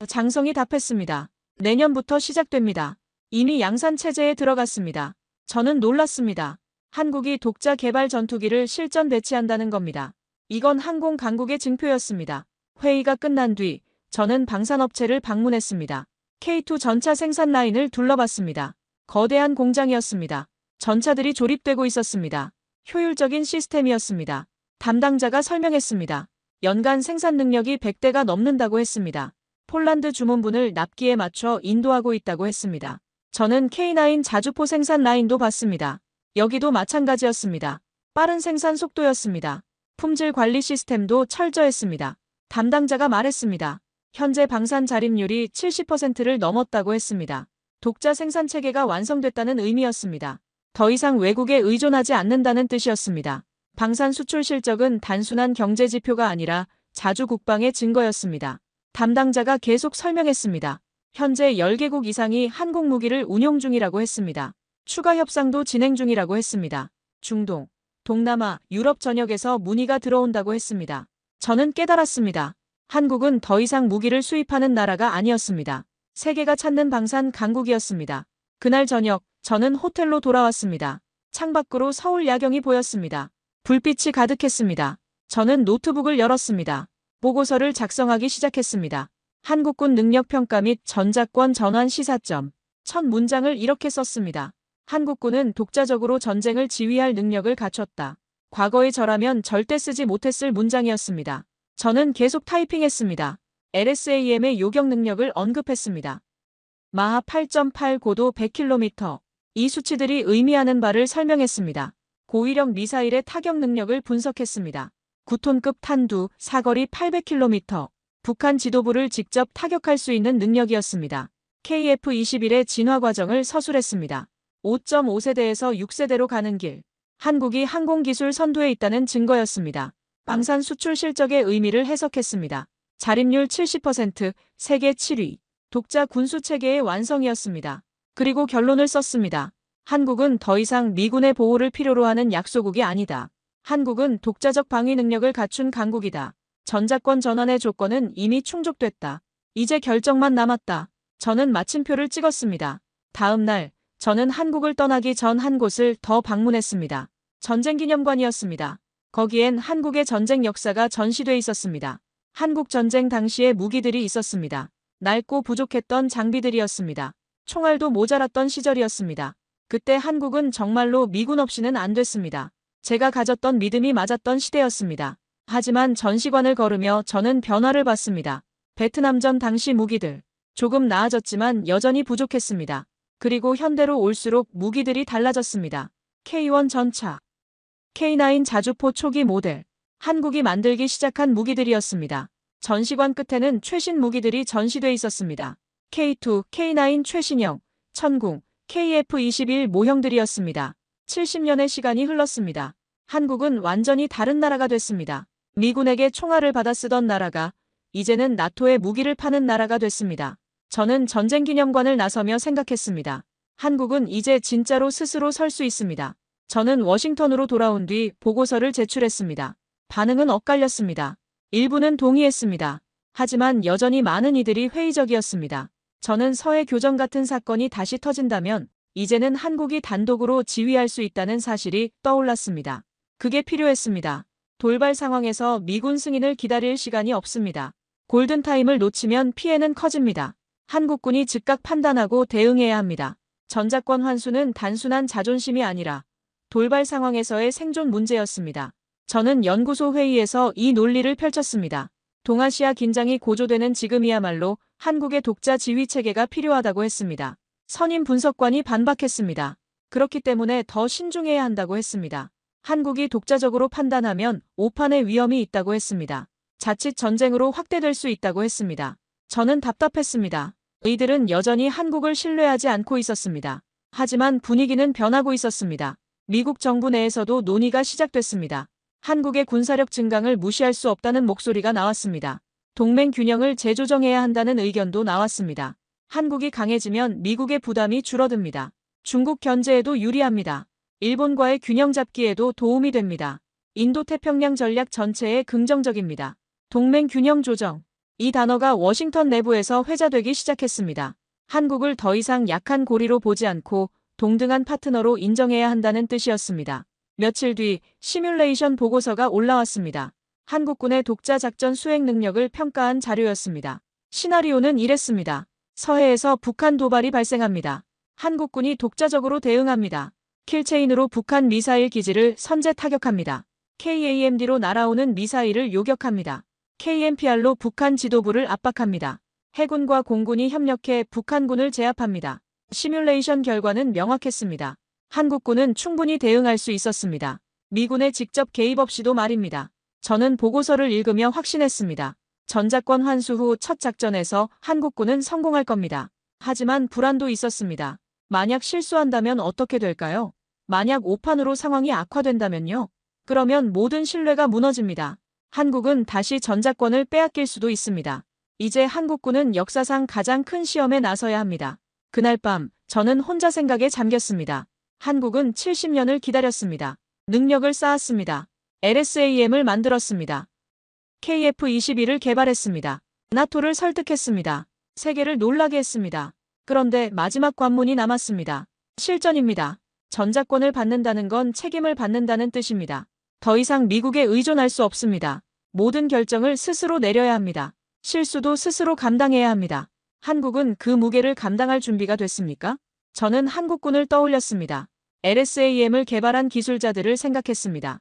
장성이 답했습니다. 내년부터 시작됩니다. 이미 양산 체제에 들어갔습니다. 저는 놀랐습니다. 한국이 독자 개발 전투기를 실전 배치한다는 겁니다. 이건 항공 강국의 증표였습니다. 회의가 끝난 뒤 저는 방산업체를 방문했습니다. K2 전차 생산 라인을 둘러봤습니다. 거대한 공장이었습니다. 전차들이 조립되고 있었습니다. 효율적인 시스템이었습니다. 담당자가 설명했습니다. 연간 생산 능력이 100대가 넘는다고 했습니다. 폴란드 주문분을 납기에 맞춰 인도하고 있다고 했습니다. 저는 K9 자주포 생산 라인도 봤습니다. 여기도 마찬가지였습니다. 빠른 생산 속도였습니다. 품질 관리 시스템도 철저했습니다. 담당자가 말했습니다. 현재 방산 자립률이 70%를 넘었다고 했습니다. 독자 생산 체계가 완성됐다는 의미였습니다. 더 이상 외국에 의존하지 않는다는 뜻이었습니다. 방산 수출 실적은 단순한 경제 지표가 아니라 자주 국방의 증거였습니다. 담당자가 계속 설명했습니다. 현재 10개국 이상이 한국 무기를 운용 중이라고 했습니다. 추가 협상도 진행 중이라고 했습니다. 중동, 동남아, 유럽 전역에서 문의가 들어온다고 했습니다. 저는 깨달았습니다. 한국은 더 이상 무기를 수입하는 나라가 아니었습니다. 세계가 찾는 방산 강국이었습니다. 그날 저녁, 저는 호텔로 돌아왔습니다. 창밖으로 서울 야경이 보였습니다. 불빛이 가득했습니다. 저는 노트북을 열었습니다. 보고서를 작성하기 시작했습니다. 한국군 능력평가 및 전작권 전환 시사점. 첫 문장을 이렇게 썼습니다. 한국군은 독자적으로 전쟁을 지휘할 능력을 갖췄다. 과거의 저라면 절대 쓰지 못했을 문장이었습니다. 저는 계속 타이핑했습니다. LSAM의 요격 능력을 언급했습니다. 마하 8.8 고도 100km. 이 수치들이 의미하는 바를 설명했습니다. 고위력 미사일의 타격 능력을 분석했습니다. 9톤급 탄두, 사거리 800km. 북한 지도부를 직접 타격할 수 있는 능력이었습니다. KF-21의 진화 과정을 서술했습니다. 5.5세대에서 6세대로 가는 길. 한국이 항공기술 선두에 있다는 증거였습니다. 방산 수출 실적의 의미를 해석했습니다. 자립률 70%, 세계 7위. 독자 군수 체계의 완성이었습니다. 그리고 결론을 썼습니다. 한국은 더 이상 미군의 보호를 필요로 하는 약소국이 아니다. 한국은 독자적 방위 능력을 갖춘 강국이다. 전작권 전환의 조건은 이미 충족됐다. 이제 결정만 남았다. 저는 마침표를 찍었습니다. 다음 날, 저는 한국을 떠나기 전 한 곳을 더 방문했습니다. 전쟁기념관이었습니다. 거기엔 한국의 전쟁 역사가 전시돼 있었습니다. 한국 전쟁 당시의 무기들이 있었습니다. 낡고 부족했던 장비들이었습니다. 총알도 모자랐던 시절이었습니다. 그때 한국은 정말로 미군 없이는 안 됐습니다. 제가 가졌던 믿음이 맞았던 시대였습니다. 하지만 전시관을 걸으며 저는 변화를 봤습니다. 베트남전 당시 무기들. 조금 나아졌지만 여전히 부족했습니다. 그리고 현대로 올수록 무기들이 달라졌습니다. K1 전차, K9 자주포 초기 모델. 한국이 만들기 시작한 무기들이었습니다. 전시관 끝에는 최신 무기들이 전시돼 있었습니다. K2, K9 최신형, 천궁, KF-21 모형들이었습니다. 70년의 시간이 흘렀습니다. 한국은 완전히 다른 나라가 됐습니다. 미군에게 총알을 받아 쓰던 나라가 이제는 나토에 무기를 파는 나라가 됐습니다. 저는 전쟁 기념관을 나서며 생각했습니다. 한국은 이제 진짜로 스스로 설 수 있습니다. 저는 워싱턴으로 돌아온 뒤 보고서를 제출했습니다. 반응은 엇갈렸습니다. 일부는 동의했습니다. 하지만 여전히 많은 이들이 회의적이었습니다. 저는 서해 교전 같은 사건이 다시 터진다면 이제는 한국이 단독으로 지휘할 수 있다는 사실이 떠올랐습니다. 그게 필요했습니다. 돌발 상황에서 미군 승인을 기다릴 시간이 없습니다. 골든타임을 놓치면 피해는 커집니다. 한국군이 즉각 판단하고 대응해야 합니다. 전작권 환수는 단순한 자존심이 아니라 돌발 상황에서의 생존 문제였습니다. 저는 연구소 회의에서 이 논리를 펼쳤습니다. 동아시아 긴장이 고조되는 지금이야말로 한국의 독자 지휘 체계가 필요하다고 했습니다. 선임 분석관이 반박했습니다. 그렇기 때문에 더 신중해야 한다고 했습니다. 한국이 독자적으로 판단하면 오판의 위험이 있다고 했습니다. 자칫 전쟁으로 확대될 수 있다고 했습니다. 저는 답답했습니다. 이들은 여전히 한국을 신뢰하지 않고 있었습니다. 하지만 분위기는 변하고 있었습니다. 미국 정부 내에서도 논의가 시작됐습니다. 한국의 군사력 증강을 무시할 수 없다는 목소리가 나왔습니다. 동맹 균형을 재조정해야 한다는 의견도 나왔습니다. 한국이 강해지면 미국의 부담이 줄어듭니다. 중국 견제에도 유리합니다. 일본과의 균형 잡기에도 도움이 됩니다. 인도태평양 전략 전체에 긍정적입니다. 동맹 균형 조정. 이 단어가 워싱턴 내부에서 회자되기 시작했습니다. 한국을 더 이상 약한 고리로 보지 않고 동등한 파트너로 인정해야 한다는 뜻이었습니다. 며칠 뒤 시뮬레이션 보고서가 올라왔습니다. 한국군의 독자 작전 수행 능력을 평가한 자료였습니다. 시나리오는 이랬습니다. 서해에서 북한 도발이 발생합니다. 한국군이 독자적으로 대응합니다. 킬체인으로 북한 미사일 기지를 선제 타격합니다. KAMD로 날아오는 미사일을 요격합니다. KMPR로 북한 지도부를 압박합니다. 해군과 공군이 협력해 북한군을 제압합니다. 시뮬레이션 결과는 명확했습니다. 한국군은 충분히 대응할 수 있었습니다. 미군의 직접 개입 없이도 말입니다. 저는 보고서를 읽으며 확신했습니다. 전작권 환수 후 첫 작전에서 한국군은 성공할 겁니다. 하지만 불안도 있었습니다. 만약 실수한다면 어떻게 될까요? 만약 오판으로 상황이 악화된다면요? 그러면 모든 신뢰가 무너집니다. 한국은 다시 전작권을 빼앗길 수도 있습니다. 이제 한국군은 역사상 가장 큰 시험에 나서야 합니다. 그날 밤 저는 혼자 생각에 잠겼습니다. 한국은 70년을 기다렸습니다. 능력을 쌓았습니다. LSAM을 만들었습니다. KF-21을 개발했습니다. 나토를 설득했습니다. 세계를 놀라게 했습니다. 그런데 마지막 관문이 남았습니다. 실전입니다. 전작권을 받는다는 건 책임을 받는다는 뜻입니다. 더 이상 미국에 의존할 수 없습니다. 모든 결정을 스스로 내려야 합니다. 실수도 스스로 감당해야 합니다. 한국은 그 무게를 감당할 준비가 됐습니까? 저는 한국군을 떠올렸습니다. LSAM을 개발한 기술자들을 생각했습니다.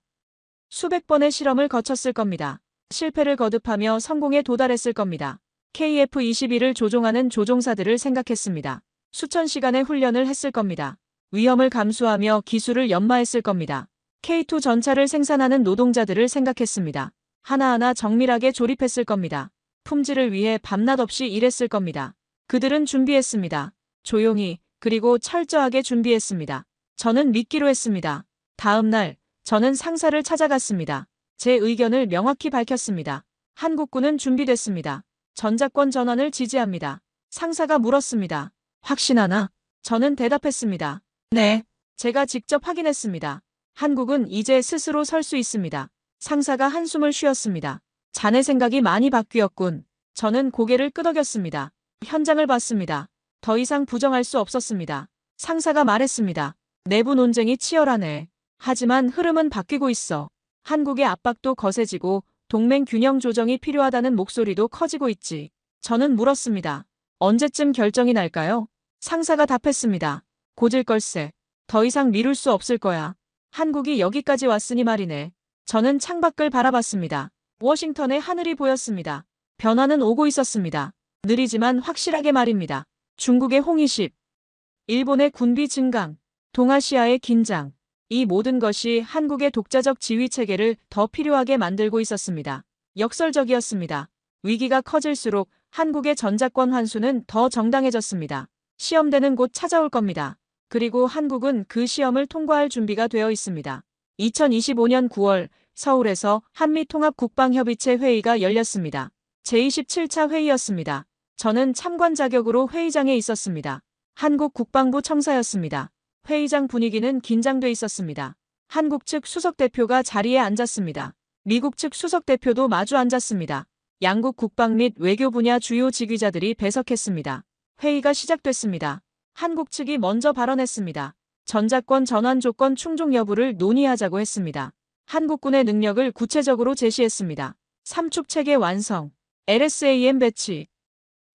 수백 번의 실험을 거쳤을 겁니다. 실패를 거듭하며 성공에 도달했을 겁니다. KF-21을 조종하는 조종사들을 생각했습니다. 수천 시간의 훈련을 했을 겁니다. 위험을 감수하며 기술을 연마했을 겁니다. K2 전차를 생산하는 노동자들을 생각했습니다. 하나하나 정밀하게 조립했을 겁니다. 품질을 위해 밤낮 없이 일했을 겁니다. 그들은 준비했습니다. 조용히 그리고 철저하게 준비했습니다. 저는 믿기로 했습니다. 다음 날 저는 상사를 찾아갔습니다. 제 의견을 명확히 밝혔습니다. 한국군은 준비됐습니다. 전작권 전환을 지지합니다. 상사가 물었습니다. 확신하나? 저는 대답했습니다. 네. 제가 직접 확인했습니다. 한국은 이제 스스로 설 수 있습니다. 상사가 한숨을 쉬었습니다. 자네 생각이 많이 바뀌었군. 저는 고개를 끄덕였습니다. 현장을 봤습니다. 더 이상 부정할 수 없었습니다. 상사가 말했습니다. 내부 논쟁이 치열하네. 하지만 흐름은 바뀌고 있어. 한국의 압박도 거세지고 동맹 균형 조정이 필요하다는 목소리도 커지고 있지. 저는 물었습니다. 언제쯤 결정이 날까요? 상사가 답했습니다. 고질 걸세. 더 이상 미룰 수 없을 거야. 한국이 여기까지 왔으니 말이네. 저는 창밖을 바라봤습니다. 워싱턴의 하늘이 보였습니다. 변화는 오고 있었습니다. 느리지만 확실하게 말입니다. 중국의 홍위십, 일본의 군비 증강, 동아시아의 긴장. 이 모든 것이 한국의 독자적 지휘 체계를 더 필요하게 만들고 있었습니다. 역설적이었습니다. 위기가 커질수록 한국의 전작권 환수는 더 정당해졌습니다. 시험대는 곧 찾아올 겁니다. 그리고 한국은 그 시험을 통과할 준비가 되어 있습니다. 2025년 9월 서울에서 한미통합국방협의체 회의가 열렸습니다. 제27차 회의였습니다. 저는 참관 자격으로 회의장에 있었습니다. 한국 국방부 첨사였습니다. 회의장 분위기는 긴장돼 있었습니다. 한국 측 수석대표가 자리에 앉았습니다. 미국 측 수석대표도 마주 앉았습니다. 양국 국방 및 외교 분야 주요 지휘자들이 배석했습니다. 회의가 시작됐습니다. 한국 측이 먼저 발언했습니다. 전자권 전환 조건 충족 여부를 논의하자고 했습니다. 한국군의 능력을 구체적으로 제시했습니다. 삼축 체계 완성, LSAM 배치,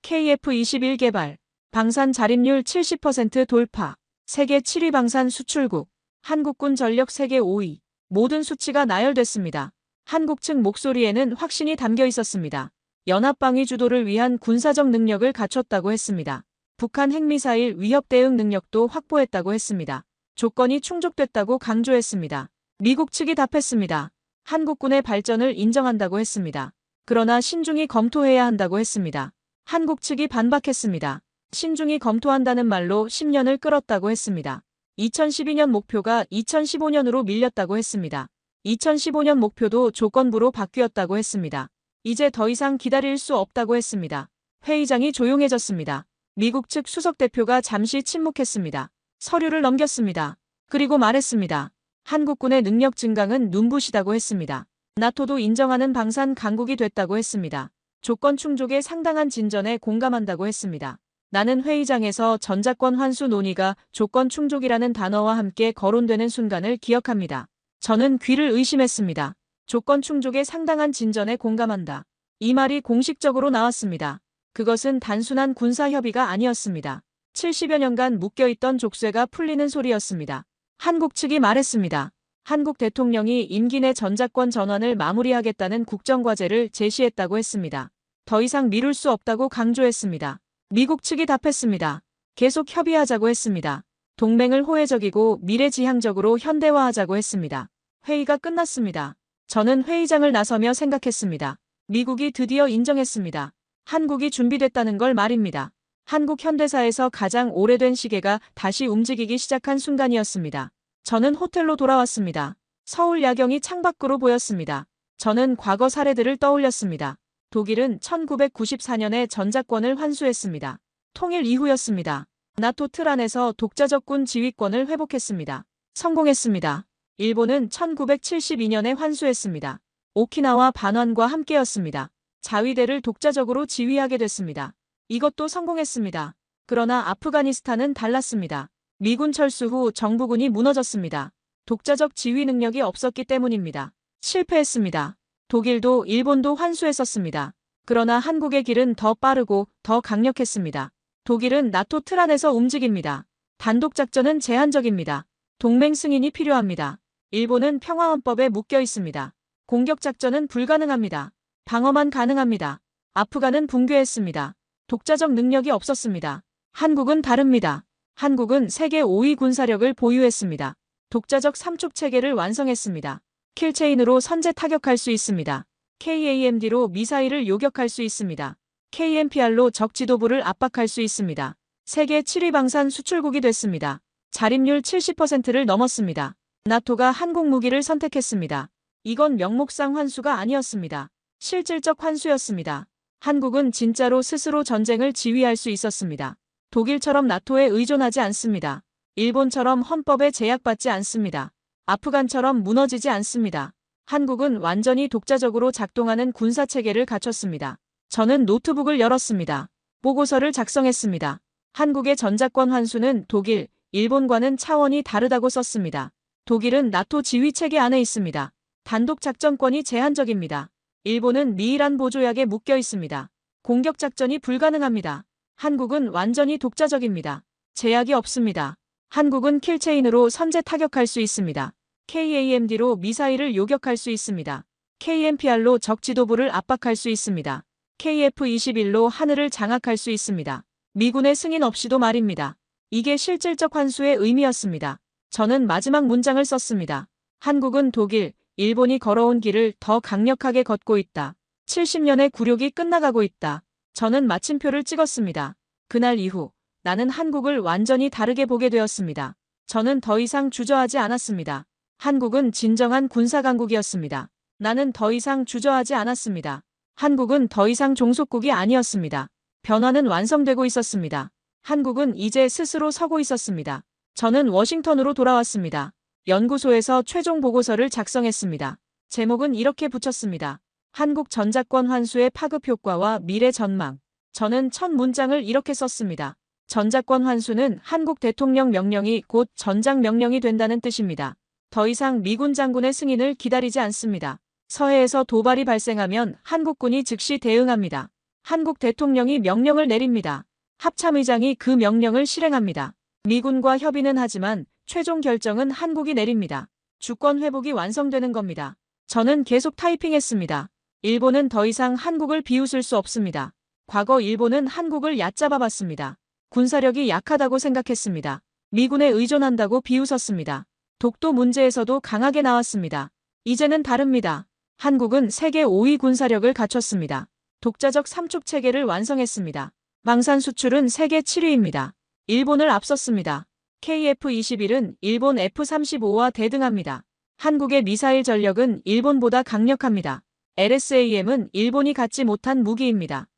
KF-21 개발, 방산 자립률 70% 돌파, 세계 7위 방산 수출국, 한국군 전력 세계 5위, 모든 수치가 나열됐습니다. 한국 측 목소리에는 확신이 담겨 있었습니다. 연합방위 주도를 위한 군사적 능력을 갖췄다고 했습니다. 북한 핵미사일 위협 대응 능력도 확보했다고 했습니다. 조건이 충족됐다고 강조했습니다. 미국 측이 답했습니다. 한국군의 발전을 인정한다고 했습니다. 그러나 신중히 검토해야 한다고 했습니다. 한국 측이 반박했습니다. 신중히 검토한다는 말로 10년을 끌었다고 했습니다. 2012년 목표가 2015년으로 밀렸다고 했습니다. 2015년 목표도 조건부로 바뀌었다고 했습니다. 이제 더 이상 기다릴 수 없다고 했습니다. 회의장이 조용해졌습니다. 미국 측 수석대표가 잠시 침묵했습니다. 서류를 넘겼습니다. 그리고 말했습니다. 한국군의 능력 증강은 눈부시다고 했습니다. 나토도 인정하는 방산 강국이 됐다고 했습니다. 조건 충족에 상당한 진전에 공감한다고 했습니다. 나는 회의장에서 전자권 환수 논의가 조건 충족이라는 단어와 함께 거론되는 순간을 기억합니다. 저는 귀를 의심했습니다. 조건 충족에 상당한 진전에 공감한다. 이 말이 공식적으로 나왔습니다. 그것은 단순한 군사협의가 아니었습니다. 70여 년간 묶여있던 족쇄가 풀리는 소리였습니다. 한국 측이 말했습니다. 한국 대통령이 임기 내 전자권 전환을 마무리하겠다는 국정과제를 제시했다고 했습니다. 더 이상 미룰 수 없다고 강조했습니다. 미국 측이 답했습니다. 계속 협의하자고 했습니다. 동맹을 호혜적이고 미래지향적으로 현대화하자고 했습니다. 회의가 끝났습니다. 저는 회의장을 나서며 생각했습니다. 미국이 드디어 인정했습니다. 한국이 준비됐다는 걸 말입니다. 한국 현대사에서 가장 오래된 시계가 다시 움직이기 시작한 순간이었습니다. 저는 호텔로 돌아왔습니다. 서울 야경이 창밖으로 보였습니다. 저는 과거 사례들을 떠올렸습니다. 독일은 1994년에 전자권을 환수했습니다. 통일 이후였습니다. 나토 틀 안에서 독자적 군 지휘권을 회복했습니다. 성공했습니다. 일본은 1972년에 환수했습니다. 오키나와 반환과 함께였습니다. 자위대를 독자적으로 지휘하게 됐습니다. 이것도 성공했습니다. 그러나 아프가니스탄은 달랐습니다. 미군 철수 후 정부군이 무너졌습니다. 독자적 지휘 능력이 없었기 때문입니다. 실패했습니다. 독일도 일본도 환수했었습니다. 그러나 한국의 길은 더 빠르고 더 강력했습니다. 독일은 나토 틀 안에서 움직입니다. 단독작전은 제한적입니다. 동맹 승인이 필요합니다. 일본은 평화헌법에 묶여 있습니다. 공격작전은 불가능합니다. 방어만 가능합니다. 아프간은 붕괴했습니다. 독자적 능력이 없었습니다. 한국은 다릅니다. 한국은 세계 5위 군사력을 보유했습니다. 독자적 삼축 체계를 완성했습니다. 킬체인으로 선제 타격할 수 있습니다. KAMD로 미사일을 요격할 수 있습니다. KMPR로 적 지도부를 압박할 수 있습니다. 세계 7위 방산 수출국이 됐습니다. 자립률 70%를 넘었습니다. 나토가 한국 무기를 선택했습니다. 이건 명목상 환수가 아니었습니다. 실질적 환수였습니다. 한국은 진짜로 스스로 전쟁을 지휘할 수 있었습니다. 독일처럼 나토에 의존하지 않습니다. 일본처럼 헌법에 제약받지 않습니다. 아프간처럼 무너지지 않습니다. 한국은 완전히 독자적으로 작동하는 군사체계를 갖췄습니다. 저는 노트북을 열었습니다. 보고서를 작성했습니다. 한국의 전자권 환수는 독일, 일본과는 차원이 다르다고 썼습니다. 독일은 나토 지휘체계 안에 있습니다. 단독 작전권이 제한적입니다. 일본은 미이란 보조약에 묶여 있습니다. 공격작전이 불가능합니다. 한국은 완전히 독자적입니다. 제약이 없습니다. 한국은 킬체인으로 선제 타격할 수 있습니다. KAMD로 미사일을 요격할 수 있습니다. KMPR로 적 지도부를 압박할 수 있습니다. KF-21로 하늘을 장악할 수 있습니다. 미군의 승인 없이도 말입니다. 이게 실질적 환수의 의미였습니다. 저는 마지막 문장을 썼습니다. 한국은 독일, 일본이 걸어온 길을 더 강력하게 걷고 있다. 70년의 굴욕이 끝나가고 있다. 저는 마침표를 찍었습니다. 그날 이후 나는 한국을 완전히 다르게 보게 되었습니다. 저는 더 이상 주저하지 않았습니다. 한국은 진정한 군사강국이었습니다. 나는 더 이상 주저하지 않았습니다. 한국은 더 이상 종속국이 아니었습니다. 변화는 완성되고 있었습니다. 한국은 이제 스스로 서고 있었습니다. 저는 워싱턴으로 돌아왔습니다. 연구소에서 최종 보고서를 작성했습니다. 제목은 이렇게 붙였습니다. 한국 전자권 환수의 파급 효과와 미래 전망. 저는 첫 문장을 이렇게 썼습니다. 전자권 환수는 한국 대통령 명령이 곧 전장 명령이 된다는 뜻입니다. 더 이상 미군 장군의 승인을 기다리지 않습니다. 서해에서 도발이 발생하면 한국군이 즉시 대응합니다. 한국 대통령이 명령을 내립니다. 합참의장이 그 명령을 실행합니다. 미군과 협의는 하지만 최종 결정은 한국이 내립니다. 주권 회복이 완성되는 겁니다. 저는 계속 타이핑했습니다. 일본은 더 이상 한국을 비웃을 수 없습니다. 과거 일본은 한국을 얕잡아 봤습니다. 군사력이 약하다고 생각했습니다. 미군에 의존한다고 비웃었습니다. 독도 문제에서도 강하게 나왔습니다. 이제는 다릅니다. 한국은 세계 5위 군사력을 갖췄습니다. 독자적 삼축 체계를 완성했습니다. 망산 수출은 세계 7위입니다. 일본을 앞섰습니다. KF-21은 일본 F-35와 대등합니다. 한국의 미사일 전력은 일본보다 강력합니다. LSAM은 일본이 갖지 못한 무기입니다.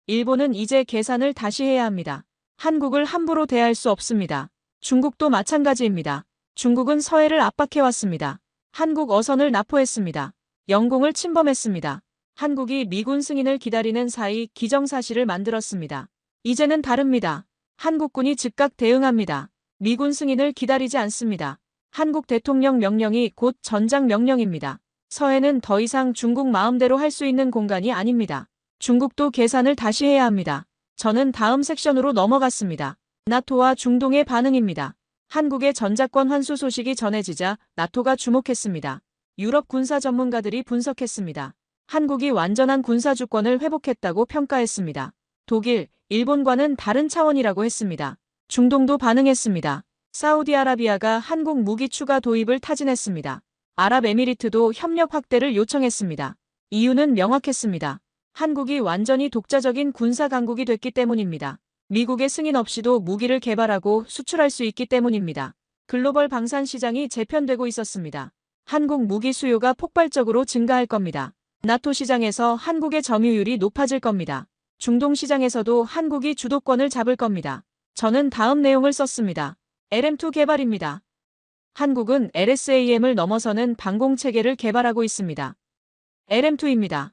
일본은 이제 계산을 다시 해야 합니다. 한국을 함부로 대할 수 없습니다. 중국도 마찬가지입니다. 중국은 서해를 압박해왔습니다. 한국 어선을 납포했습니다. 영공을 침범했습니다. 한국이 미군 승인을 기다리는 사이 기정사실을 만들었습니다. 이제는 다릅니다. 한국군이 즉각 대응합니다. 미군 승인을 기다리지 않습니다. 한국 대통령 명령이 곧 전장 명령입니다. 서해는 더 이상 중국 마음대로 할 수 있는 공간이 아닙니다. 중국도 계산을 다시 해야 합니다. 저는 다음 섹션으로 넘어갔습니다. 나토와 중동의 반응입니다. 한국의 전자권 환수 소식이 전해지자 나토가 주목했습니다. 유럽 군사 전문가들이 분석했습니다. 한국이 완전한 군사 주권을 회복했다고 평가했습니다. 독일, 일본과는 다른 차원이라고 했습니다. 중동도 반응했습니다. 사우디아라비아가 한국 무기 추가 도입을 타진했습니다. 아랍에미리트도 협력 확대를 요청했습니다. 이유는 명확했습니다. 한국이 완전히 독자적인 군사 강국이 됐기 때문입니다. 미국의 승인 없이도 무기를 개발하고 수출할 수 있기 때문입니다. 글로벌 방산 시장이 재편되고 있었습니다. 한국 무기 수요가 폭발적으로 증가할 겁니다. 나토 시장에서 한국의 점유율이 높아질 겁니다. 중동 시장에서도 한국이 주도권을 잡을 겁니다. 저는 다음 내용을 썼습니다. LM2 개발입니다. 한국은 LSAM을 넘어서는 방공체계를 개발하고 있습니다. LM2입니다.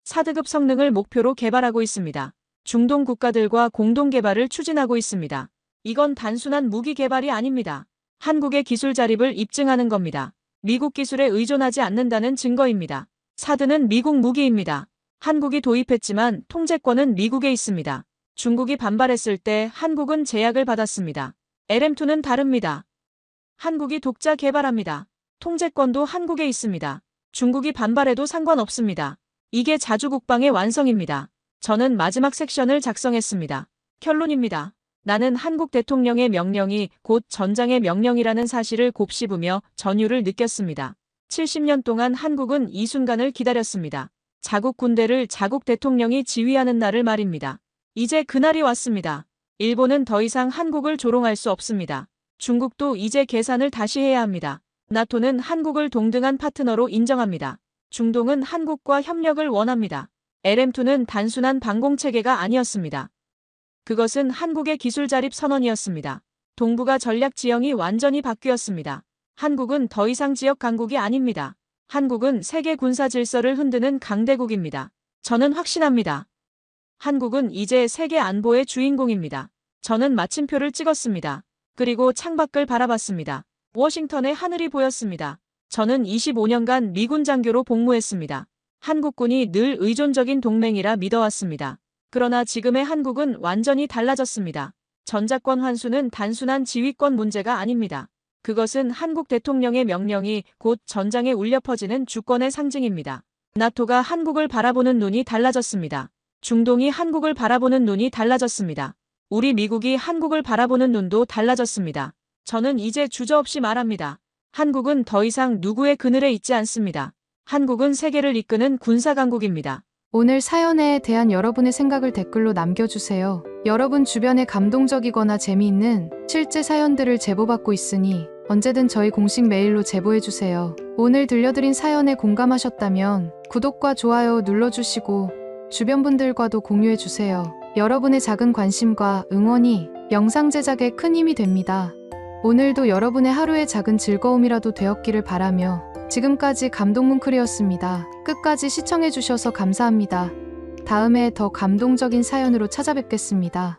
4등급 성능을 목표로 개발하고 있습니다. 중동 국가들과 공동 개발을 추진하고 있습니다. 이건 단순한 무기 개발이 아닙니다. 한국의 기술 자립을 입증하는 겁니다. 미국 기술에 의존하지 않는다는 증거입니다. 사드는 미국 무기입니다. 한국이 도입했지만 통제권은 미국에 있습니다. 중국이 반발했을 때 한국은 제약을 받았습니다. LM2는 다릅니다. 한국이 독자 개발합니다. 통제권도 한국에 있습니다. 중국이 반발해도 상관없습니다. 이게 자주국방의 완성입니다. 저는 마지막 섹션을 작성했습니다. 결론입니다. 나는 한국 대통령의 명령이 곧 전장의 명령이라는 사실을 곱씹으며 전율을 느꼈습니다. 70년 동안 한국은 이 순간을 기다렸습니다. 자국 군대를 자국 대통령이 지휘하는 날을 말입니다. 이제 그날이 왔습니다. 일본은 더 이상 한국을 조롱할 수 없습니다. 중국도 이제 계산을 다시 해야 합니다. 나토는 한국을 동등한 파트너로 인정합니다. 중동은 한국과 협력을 원합니다. LM2는 단순한 방공체계가 아니었습니다. 그것은 한국의 기술 자립 선언이었습니다. 동북아 전략 지형이 완전히 바뀌었습니다. 한국은 더 이상 지역 강국이 아닙니다. 한국은 세계 군사 질서를 흔드는 강대국입니다. 저는 확신합니다. 한국은 이제 세계 안보의 주인공입니다. 저는 마침표를 찍었습니다. 그리고 창밖을 바라봤습니다. 워싱턴의 하늘이 보였습니다. 저는 25년간 미군 장교로 복무했습니다. 한국군이 늘 의존적인 동맹이라 믿어왔습니다. 그러나 지금의 한국은 완전히 달라졌습니다. 전자권 환수는 단순한 지휘권 문제가 아닙니다. 그것은 한국 대통령의 명령이 곧 전장에 울려 퍼지는 주권의 상징입니다. 나토가 한국을 바라보는 눈이 달라졌습니다. 중동이 한국을 바라보는 눈이 달라졌습니다. 우리 미국이 한국을 바라보는 눈도 달라졌습니다. 저는 이제 주저없이 말합니다. 한국은 더 이상 누구의 그늘에 있지 않습니다. 한국은 세계를 이끄는 군사강국입니다. 오늘 사연에 대한 여러분의 생각을 댓글로 남겨주세요. 여러분 주변에 감동적이거나 재미있는 실제 사연들을 제보받고 있으니 언제든 저희 공식 메일로 제보해주세요. 오늘 들려드린 사연에 공감하셨다면 구독과 좋아요 눌러주시고 주변 분들과도 공유해주세요. 여러분의 작은 관심과 응원이 영상 제작에 큰 힘이 됩니다. 오늘도 여러분의 하루의 작은 즐거움이라도 되었기를 바라며 지금까지 감동뭉클이었습니다. 끝까지 시청해주셔서 감사합니다. 다음에 더 감동적인 사연으로 찾아뵙겠습니다.